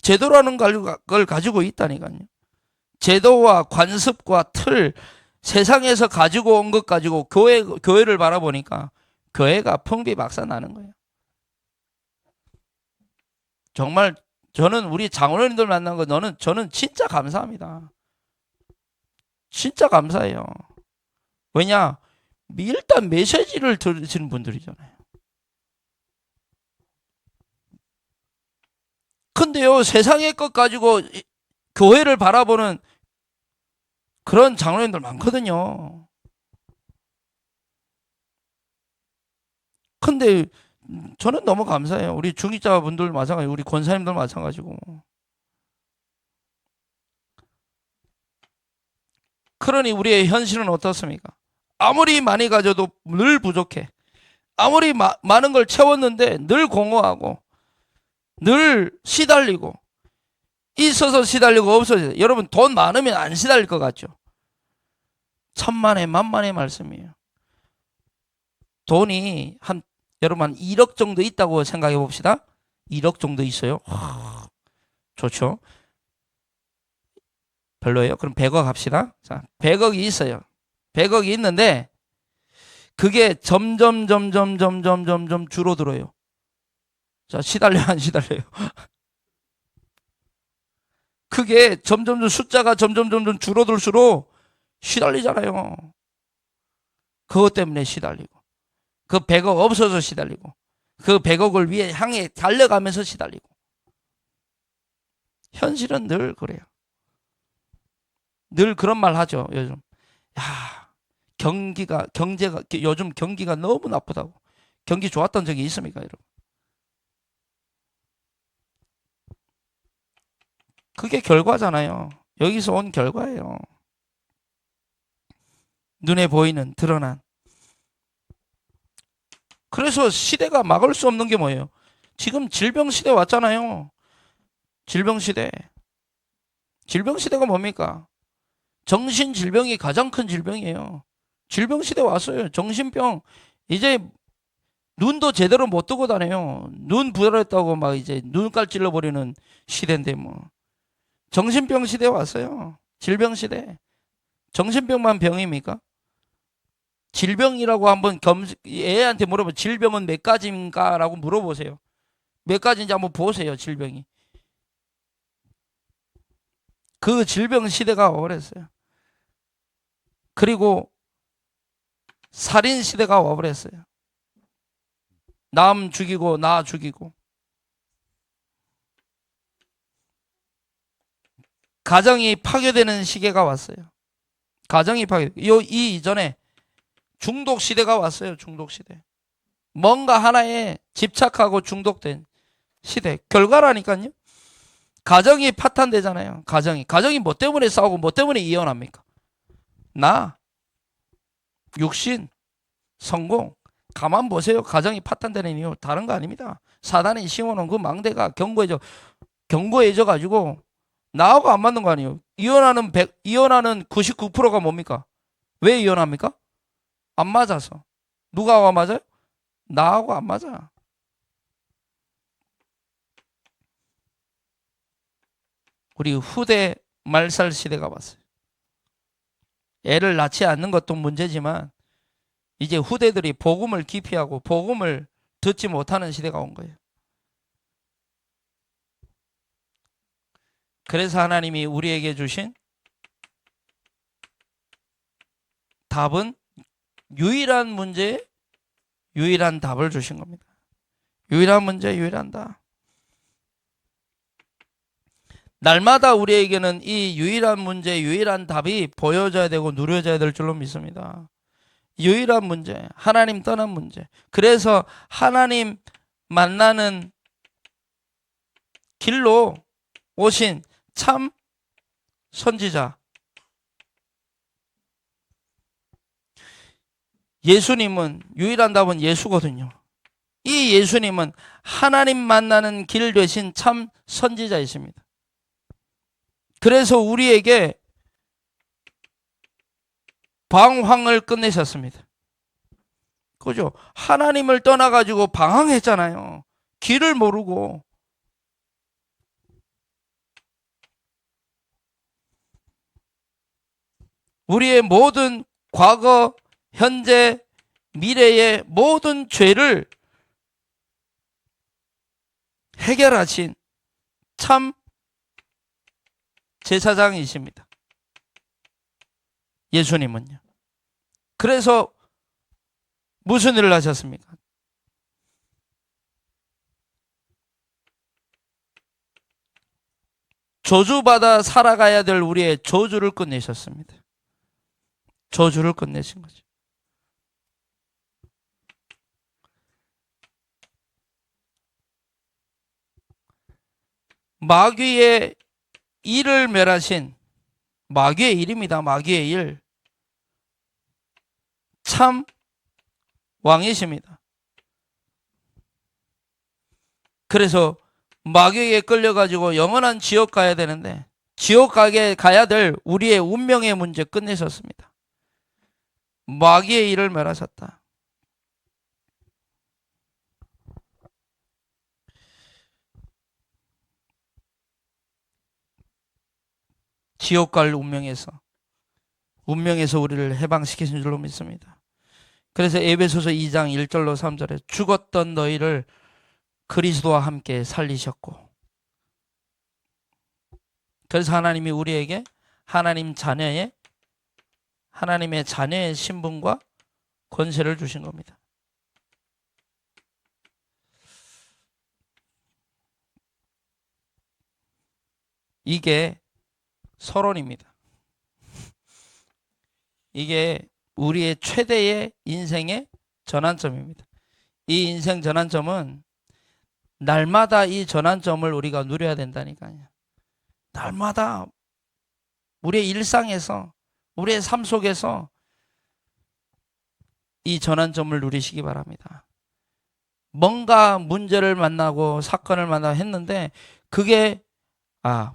제도라는 걸 가지고 있다니까요. 제도와 관습과 틀, 세상에서 가지고 온 것 가지고 교회를 바라보니까 교회가 풍비박산 나는 거예요. 정말 저는 우리 장로님들 만난 거 저는 진짜 감사합니다. 진짜 감사해요. 왜냐? 일단 메시지를 들으시는 분들이잖아요. 근데요, 세상의 것 가지고 교회를 바라보는 그런 장로님들 많거든요. 근데 저는 너무 감사해요. 우리 중직자분들 마찬가지고 우리 권사님들 마찬가지고. 그러니 우리의 현실은 어떻습니까? 아무리 많이 가져도 늘 부족해. 아무리 많은 걸 채웠는데 늘 공허하고 늘 시달리고 있어서 시달리고 없어서 여러분 돈 많으면 안 시달릴 것 같죠? 천만의 만만의 말씀이에요. 돈이 여러분 한 1억 정도 있다고 생각해 봅시다. 1억 정도 있어요. 좋죠. 별로예요. 그럼 100억 합시다. 자, 100억이 있어요. 100억이 있는데 그게 점점 줄어들어요. 자, 시달려요, 안 시달려요? 그게 숫자가 점점 줄어들수록 시달리잖아요. 그것 때문에 시달리고. 그 100억 없어서 시달리고. 그 100억을 위해 향해 달려가면서 시달리고. 현실은 늘 그래요. 늘 그런 말 하죠. 요즘 야, 경제가 요즘 경기가 너무 나쁘다고. 경기 좋았던 적이 있습니까, 여러분? 그게 결과잖아요. 여기서 온 결과예요. 눈에 보이는 드러난. 그래서 시대가 막을 수 없는 게 뭐예요? 지금 질병 시대 왔잖아요. 질병 시대. 질병 시대가 뭡니까? 정신 질병이 가장 큰 질병이에요. 질병 시대 왔어요. 정신병. 이제 눈도 제대로 못 뜨고 다녀요. 눈 부여했다고 막 이제 눈깔 찔러버리는 시대인데 뭐. 정신병 시대 왔어요. 질병 시대. 정신병만 병입니까? 질병이라고 한번 애한테 물어보면 질병은 몇 가지인가? 라고 물어보세요. 몇 가지인지 한번 보세요. 질병이. 그 질병 시대가 와버렸어요. 그리고 살인 시대가 와버렸어요. 남 죽이고 나 죽이고. 가정이 파괴되는 시기가 왔어요. 가정이 파괴되고. 이 이전에 중독 시대가 왔어요. 중독 시대. 뭔가 하나에 집착하고 중독된 시대. 결과라니까요. 가정이 파탄되잖아요. 가정이 뭐 때문에 싸우고 뭐 때문에 이혼합니까? 나, 육신, 성공. 가만 보세요. 가정이 파탄되는 이유 다른 거 아닙니다. 사단이 심어놓은 그 망대가 견고해져 가지고 나하고 안 맞는 거 아니에요. 이혼하는 99%가 뭡니까? 왜 이혼합니까? 안 맞아서. 누가와 맞아요? 나하고 안 맞아. 우리 후대 말살 시대가 왔어요. 애를 낳지 않는 것도 문제지만 이제 후대들이 복음을 기피하고 복음을 듣지 못하는 시대가 온 거예요. 그래서 하나님이 우리에게 주신 답은 유일한 문제에 유일한 답을 주신 겁니다. 유일한 문제, 유일한 답. 날마다 우리에게는 이 유일한 문제, 유일한 답이 보여져야 되고 누려져야 될 줄로 믿습니다. 유일한 문제, 하나님 떠난 문제. 그래서 하나님 만나는 길로 오신 참 선지자 예수님은 유일한 답은 예수거든요. 이 예수님은 하나님 만나는 길 되신 참 선지자이십니다. 그래서 우리에게 방황을 끝내셨습니다. 그죠? 하나님을 떠나가지고 방황했잖아요. 길을 모르고. 우리의 모든 과거, 현재, 미래의 모든 죄를 해결하신 참 제사장이십니다. 예수님은요. 그래서 무슨 일을 하셨습니까? 저주받아 살아가야 될 우리의 저주를 끝내셨습니다. 저주를 끝내신 거죠. 마귀의 일을 멸하신 마귀의 일입니다. 마귀의 일. 참 왕이십니다. 그래서 마귀에게 끌려가지고 영원한 지옥 가야 되는데 지옥 가야 될 우리의 운명의 문제 끝내셨습니다. 마귀의 일을 멸하셨다. 지옥 갈 운명에서 우리를 해방시키신 줄로 믿습니다. 그래서 에베소서 2장 1절로 3절에 죽었던 너희를 그리스도와 함께 살리셨고, 그래서 하나님이 우리에게 하나님의 자녀의 신분과 권세를 주신 겁니다. 이게 서론입니다. 이게 우리의 최대의 인생의 전환점입니다. 이 인생 전환점은 날마다 이 전환점을 우리가 누려야 된다니까요. 날마다 우리의 일상에서, 우리의 삶 속에서 이 전환점을 누리시기 바랍니다. 뭔가 문제를 만나고 사건을 만나고 했는데 그게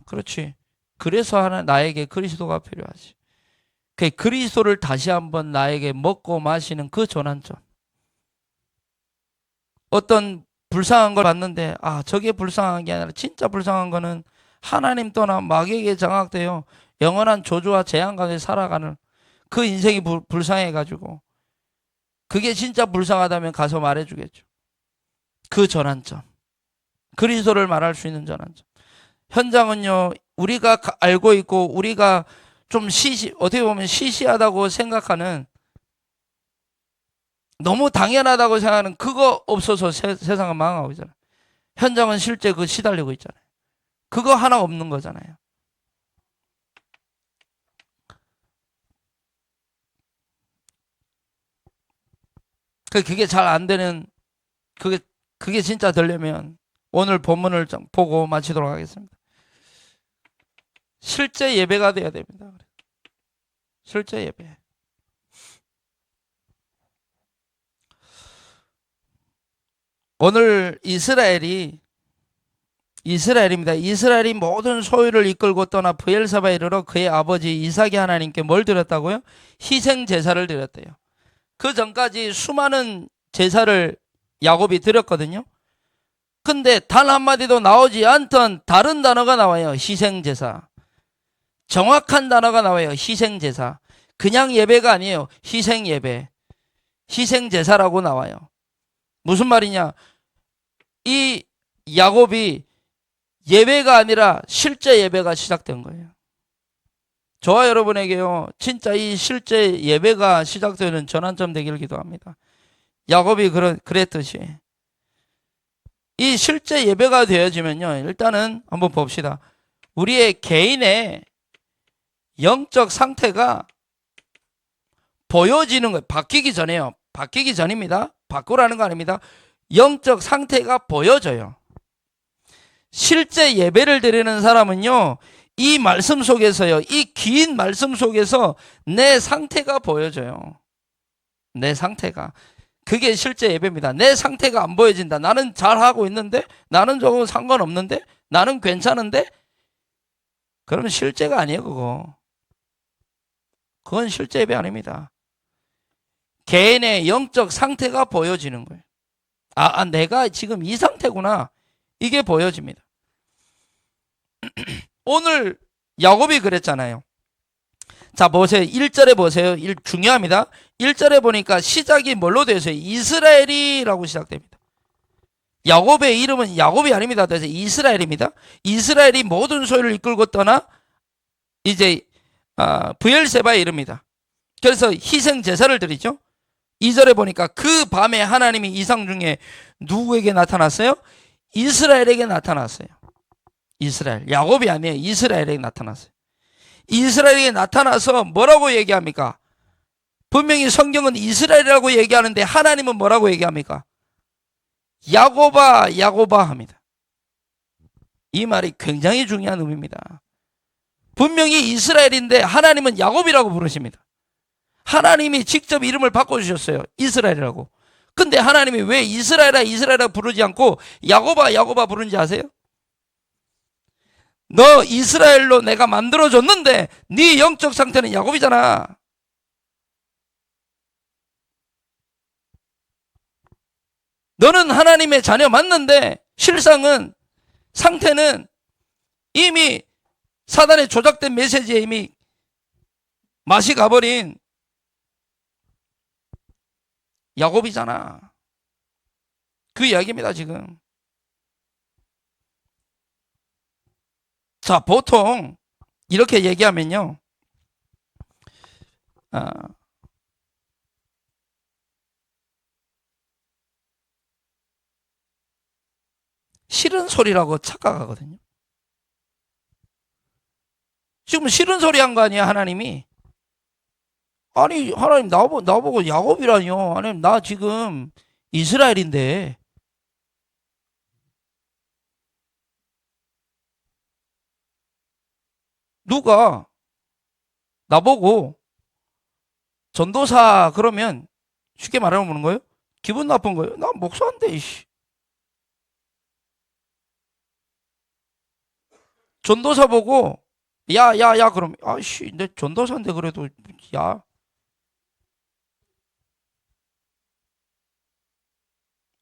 그렇지. 그래서 나에게 그리스도가 필요하지. 그 그리스도를 다시 한번 나에게 먹고 마시는 그 전환점. 어떤 불쌍한 걸 봤는데 저게 불쌍한 게 아니라 진짜 불쌍한 거는 하나님 또나 마귀에게 장악되어 영원한 저주와 재앙 가운데 살아가는 그 인생이 불쌍해가지고 그게 진짜 불쌍하다면 가서 말해주겠죠. 그 전환점. 그리스도를 말할 수 있는 전환점. 현장은요, 우리가 알고 있고 우리가 좀 어떻게 보면 시시하다고 생각하는, 너무 당연하다고 생각하는 그거 없어서 세상은 망하고 있잖아요. 현장은 실제 그 시달리고 있잖아요. 그거 하나 없는 거잖아요. 그게 잘 안 되는, 그게 진짜 되려면 오늘 본문을 좀 보고 마치도록 하겠습니다. 실제 예배가 돼야 됩니다. 실제 예배. 오늘 이스라엘입니다. 이스라엘이 모든 소유를 이끌고 떠나 브엘사바에 이르러 그의 아버지 이삭이 하나님께 뭘 드렸다고요? 희생 제사를 드렸대요. 그 전까지 수많은 제사를 야곱이 드렸거든요. 근데 단 한마디도 나오지 않던 다른 단어가 나와요. 희생 제사. 정확한 단어가 나와요. 희생 제사. 그냥 예배가 아니에요. 희생 예배. 희생 제사라고 나와요. 무슨 말이냐? 이 야곱이 예배가 아니라 실제 예배가 시작된 거예요. 저와 여러분에게요, 진짜 이 실제 예배가 시작되는 전환점 되기를 기도합니다. 야곱이 그랬듯이 이 실제 예배가 되어지면요, 일단은 한번 봅시다. 우리의 개인의 영적 상태가 보여지는 거예요. 바뀌기 전에요. 바뀌기 전입니다. 바꾸라는 거 아닙니다. 영적 상태가 보여져요. 실제 예배를 드리는 사람은요, 이 말씀 속에서요, 이 긴 말씀 속에서 내 상태가 보여져요. 내 상태가. 그게 실제 예배입니다. 내 상태가 안 보여진다. 나는 잘하고 있는데, 나는 조금 상관없는데, 나는 괜찮은데, 그러면 실제가 아니에요, 그거. 그건 실제 예배 아닙니다. 개인의 영적 상태가 보여지는 거예요. 내가 지금 이 상태구나. 이게 보여집니다. 오늘 야곱이 그랬잖아요. 자, 보세요. 1절에 보세요. 중요합니다. 1절에 보니까 시작이 뭘로 되어 있어요? 이스라엘이라고 시작됩니다. 야곱의 이름은 야곱이 아닙니다. 그래서 이스라엘입니다. 이스라엘이 모든 소유를 이끌고 떠나 이제 브엘세바에 이릅니다. 그래서 희생 제사를 드리죠. 2절에 보니까 그 밤에 하나님이 이상 중에 누구에게 나타났어요? 이스라엘에게 나타났어요. 이스라엘. 야곱이 아니에요. 이스라엘에게 나타났어요. 이스라엘에게 나타나서 뭐라고 얘기합니까? 분명히 성경은 이스라엘이라고 얘기하는데 하나님은 뭐라고 얘기합니까? 야곱아, 야곱아 합니다. 이 말이 굉장히 중요한 의미입니다. 분명히 이스라엘인데 하나님은 야곱이라고 부르십니다. 하나님이 직접 이름을 바꿔주셨어요. 이스라엘이라고. 근데 하나님이 왜 이스라엘아 이스라엘아 부르지 않고 야곱아 야곱아 부르는지 아세요? 너 이스라엘로 내가 만들어줬는데 네 영적 상태는 야곱이잖아. 너는 하나님의 자녀 맞는데 실상은 상태는 이미 사단의 조작된 메시지에 이미 맛이 가버린 야곱이잖아. 그 이야기입니다 지금. 자, 보통 이렇게 얘기하면요, 싫은 소리라고 착각하거든요. 지금 싫은 소리 한 거 아니야, 하나님이? 아니, 하나님 나보고 야곱이라뇨. 하나님, 나 지금 이스라엘인데. 누가 나보고 전도사 그러면 쉽게 말하면 거예요? 기분 나쁜 거예요? 나 목사인데, 이씨. 전도사 보고 야 그럼 아씨 내 전도사인데 그래도 야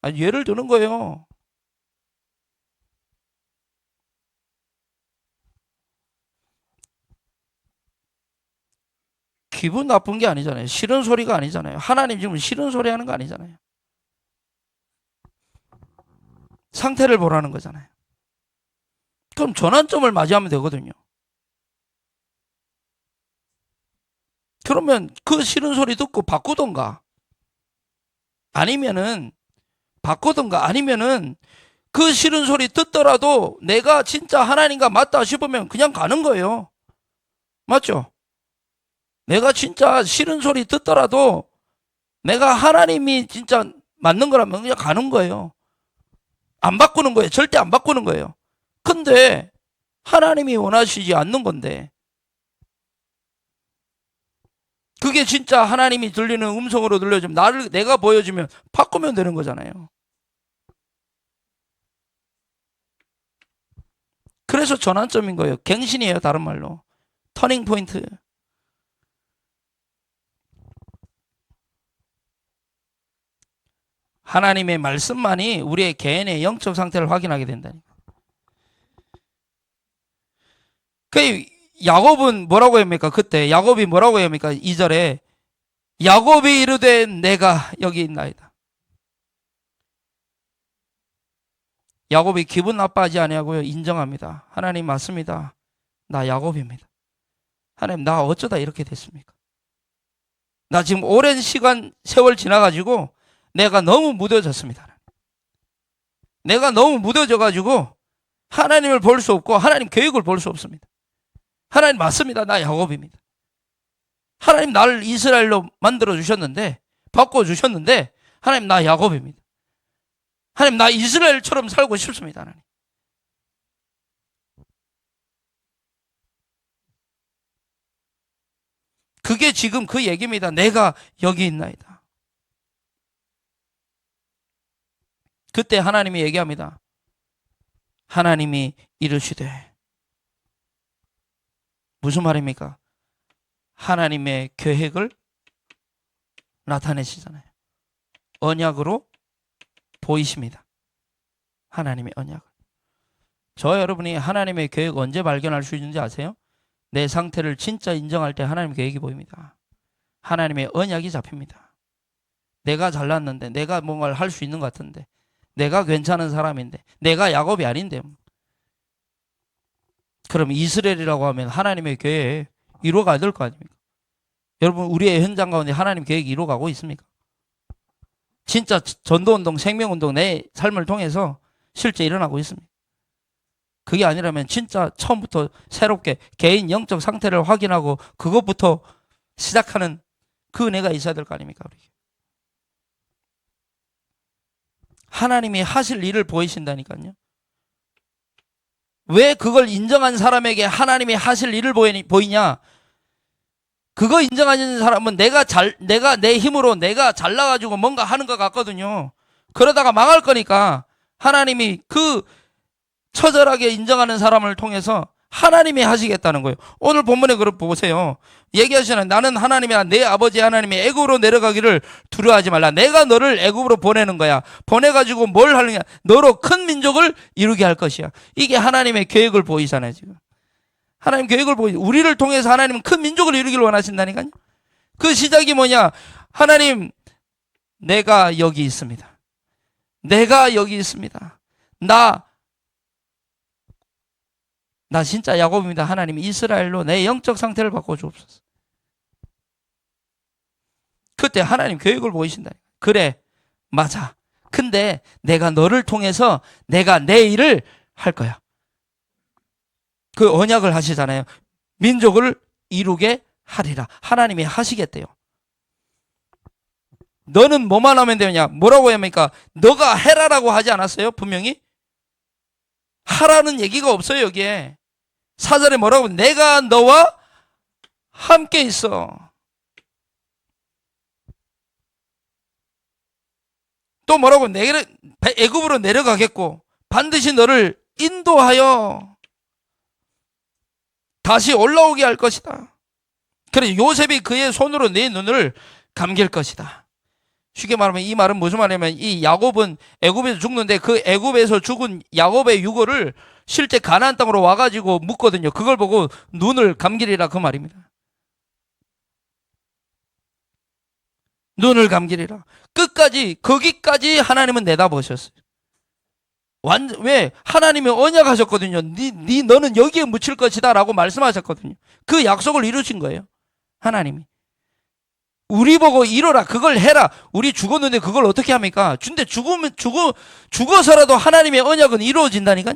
아니 예를 드는 거예요. 기분 나쁜 게 아니잖아요. 싫은 소리가 아니잖아요. 하나님 지금 싫은 소리 하는 거 아니잖아요. 상태를 보라는 거잖아요. 그럼 전환점을 맞이하면 되거든요. 그러면 그 싫은 소리 듣고 바꾸던가 아니면은 그 싫은 소리 듣더라도 내가 진짜 하나님과 맞다 싶으면 그냥 가는 거예요. 맞죠? 내가 진짜 싫은 소리 듣더라도 내가 하나님이 진짜 맞는 거라면 그냥 가는 거예요. 안 바꾸는 거예요. 절대 안 바꾸는 거예요. 근데 하나님이 원하시지 않는 건데 그게 진짜 하나님이 들리는 음성으로 들려주면 내가 보여주면 바꾸면 되는 거잖아요. 그래서 전환점인 거예요. 갱신이에요. 다른 말로. 터닝 포인트. 하나님의 말씀만이 우리의 개인의 영적 상태를 확인하게 된다니까. 그 야곱은 뭐라고 합니까? 그때 야곱이 뭐라고 합니까? 2절에 야곱이 이르되 내가 여기 있나이다. 야곱이 기분 나빠하지 아니하고요. 인정합니다. 하나님 맞습니다. 나 야곱입니다. 하나님 나 어쩌다 이렇게 됐습니까? 나 지금 오랜 세월 지나가지고 내가 너무 무뎌졌습니다. 내가 너무 무뎌져가지고 하나님을 볼 수 없고 하나님 계획을 볼 수 없습니다. 하나님 맞습니다. 나 야곱입니다. 하나님 나를 이스라엘로 만들어주셨는데 바꿔주셨는데 하나님 나 야곱입니다. 하나님 나 이스라엘처럼 살고 싶습니다. 하나님. 그게 지금 그 얘기입니다. 내가 여기 있나이다. 그때 하나님이 얘기합니다. 하나님이 이르시되 무슨 말입니까? 하나님의 계획을 나타내시잖아요. 언약으로 보이십니다. 하나님의 언약을. 저 여러분이 하나님의 계획 언제 발견할 수 있는지 아세요? 내 상태를 진짜 인정할 때 하나님 계획이 보입니다. 하나님의 언약이 잡힙니다. 내가 잘났는데 내가 뭔가를 할 수 있는 것 같은데 내가 괜찮은 사람인데 내가 야곱이 아닌데 그럼 이스라엘이라고 하면 하나님의 계획 이루어가야 될 거 아닙니까? 여러분 우리의 현장 가운데 하나님 계획이 이루어가고 있습니까? 진짜 전도운동, 생명운동 내 삶을 통해서 실제 일어나고 있습니다. 그게 아니라면 진짜 처음부터 새롭게 개인 영적 상태를 확인하고 그것부터 시작하는 그 은혜가 있어야 될 거 아닙니까? 우리. 하나님이 하실 일을 보이신다니까요. 왜 그걸 인정한 사람에게 하나님이 하실 일을 보이냐? 그거 인정하는 사람은 내가 내 힘으로 내가 잘나가지고 뭔가 하는 것 같거든요. 그러다가 망할 거니까 하나님이 그 처절하게 인정하는 사람을 통해서 하나님이 하시겠다는 거예요. 오늘 본문에 그걸 보세요. 얘기하시는 나는 하나님이야 내 아버지 하나님이 애굽으로 내려가기를 두려워하지 말라. 내가 너를 애굽으로 보내는 거야. 보내가지고 뭘 하느냐? 너로 큰 민족을 이루게 할 것이야. 이게 하나님의 계획을 보이잖아요. 지금 하나님 계획을 우리를 통해서 하나님은 큰 민족을 이루기를 원하신다니까요. 그 시작이 뭐냐? 하나님 내가 여기 있습니다. 내가 여기 있습니다. 나 진짜 야곱입니다. 하나님 이스라엘로 내 영적 상태를 바꿔주옵소서. 그때 하나님 계획을 보이신다. 그래 맞아. 근데 내가 너를 통해서 내가 내 일을 할 거야. 그 언약을 하시잖아요. 민족을 이루게 하리라. 하나님이 하시겠대요. 너는 뭐만 하면 되느냐? 뭐라고 합니까? 너가 해라라고 하지 않았어요? 분명히? 하라는 얘기가 없어요, 여기에. 4절에 뭐라고? 내가 너와 함께 있어. 또 뭐라고? 애굽으로 내려가겠고 반드시 너를 인도하여 다시 올라오게 할 것이다. 그래, 요셉이 그의 손으로 네 눈을 감길 것이다. 쉽게 말하면 이 말은 무슨 말이냐면, 이 야곱은 애굽에서 죽는데 그 애굽에서 죽은 야곱의 유골을 실제 가나안 땅으로 와가지고 묻거든요. 그걸 보고 눈을 감기리라, 그 말입니다. 눈을 감기리라. 끝까지, 거기까지 하나님은 내다보셨어요. 왜? 하나님이 언약하셨거든요. 너는 여기에 묻힐 것이다 라고 말씀하셨거든요. 그 약속을 이루신 거예요, 하나님이. 우리 보고 이뤄라, 그걸 해라. 우리 죽었는데 그걸 어떻게 합니까? 근데 죽어서라도 하나님의 언약은 이루어진다니까요.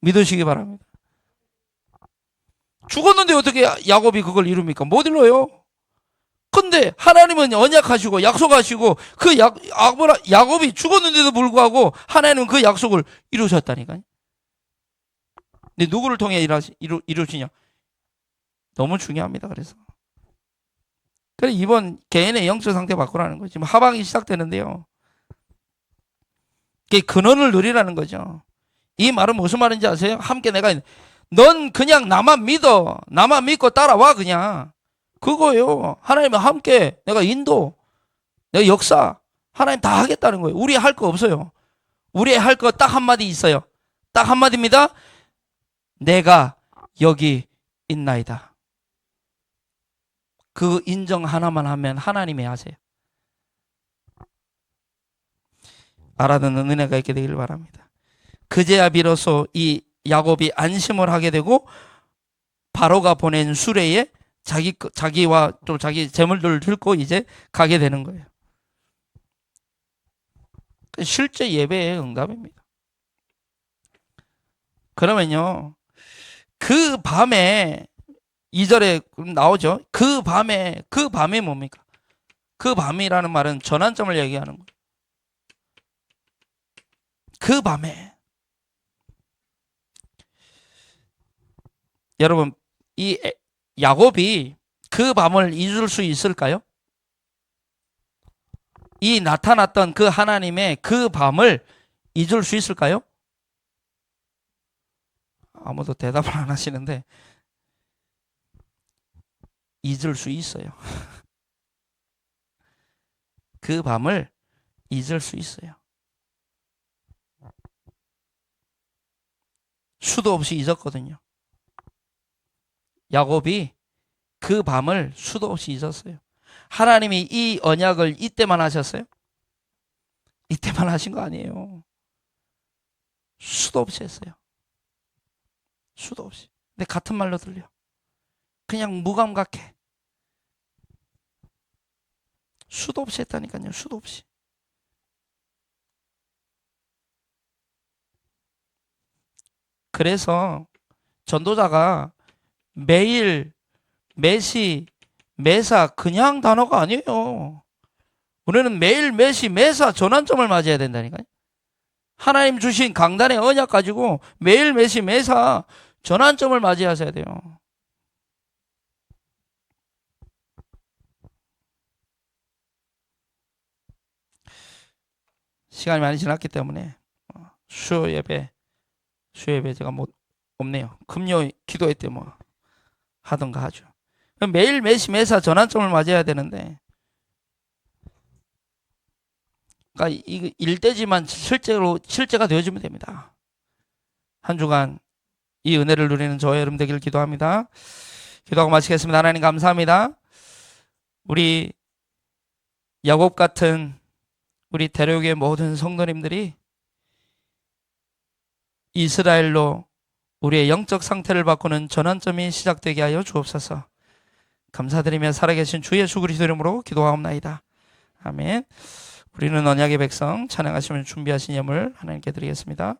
믿으시기 바랍니다. 죽었는데 어떻게 야곱이 그걸 이룹니까? 못 이뤄요. 근데 하나님은 언약하시고 약속하시고 그 야곱이 죽었는데도 불구하고 하나님은 그 약속을 이루셨다니까요. 근데 누구를 통해 이루시냐? 너무 중요합니다. 그래서 이번 개인의 영적 상태 바꾸라는 거죠. 지금 하방이 시작되는데요. 그게 근원을 누리라는 거죠. 이 말은 무슨 말인지 아세요? 함께 넌 그냥 나만 믿어. 나만 믿고 따라와, 그냥. 그거예요. 하나님은 함께, 내가 인도, 내가 역사, 하나님 다 하겠다는 거예요. 우리 할 거 없어요. 우리 할 거 딱 한마디 있어요. 딱 한마디입니다. 내가 여기 있나이다. 그 인정 하나만 하면 하나님이 하세요. 알아듣는 은혜가 있게 되기를 바랍니다. 그제야 비로소 이 야곱이 안심을 하게 되고 바로가 보낸 수레에 자기와 또 자기 재물들을 들고 이제 가게 되는 거예요. 실제 예배의 응답입니다. 그러면요, 그 밤에 2절에 나오죠. 그 밤이 뭡니까? 그 밤이라는 말은 전환점을 얘기하는 거예요. 그 밤에. 여러분, 이 야곱이 그 밤을 잊을 수 있을까요? 이 나타났던 그 하나님의 그 밤을 잊을 수 있을까요? 아무도 대답을 안 하시는데 잊을 수 있어요. 그 밤을 잊을 수 있어요. 수도 없이 잊었거든요. 야곱이 그 밤을 수도 없이 잊었어요. 하나님이 이 언약을 이때만 하셨어요? 이때만 하신 거 아니에요. 수도 없이 했어요. 수도 없이. 근데 같은 말로 들려. 그냥 무감각해. 수도 없이 했다니까요. 수도 없이. 그래서 전도자가 매일, 매시, 매사 그냥 단어가 아니에요. 우리는 매일, 매시, 매사 전환점을 맞이해야 된다니까요. 하나님 주신 강단의 언약 가지고 매일, 매시, 매사 전환점을 맞이하셔야 돼요. 시간이 많이 지났기 때문에 수요 예배 제가 없네요. 금요 기도회 때 하던가 하죠. 매일 매시 매사 전환점을 맞이해야 되는데, 그러니까 이거 일대지만 실제가 되어주면 됩니다. 한 주간 이 은혜를 누리는 저와 여러분 되기를 기도합니다. 기도하고 마치겠습니다. 하나님 감사합니다. 우리 야곱 같은 우리 대륙의 모든 성도님들이 이스라엘로 우리의 영적 상태를 바꾸는 전환점이 시작되게 하여 주옵소서. 감사드리며 살아계신 주 예수 그리스도 이름으로 기도하옵나이다. 아멘. 우리는 언약의 백성 찬양하시면 준비하신 예물 하나님께 드리겠습니다.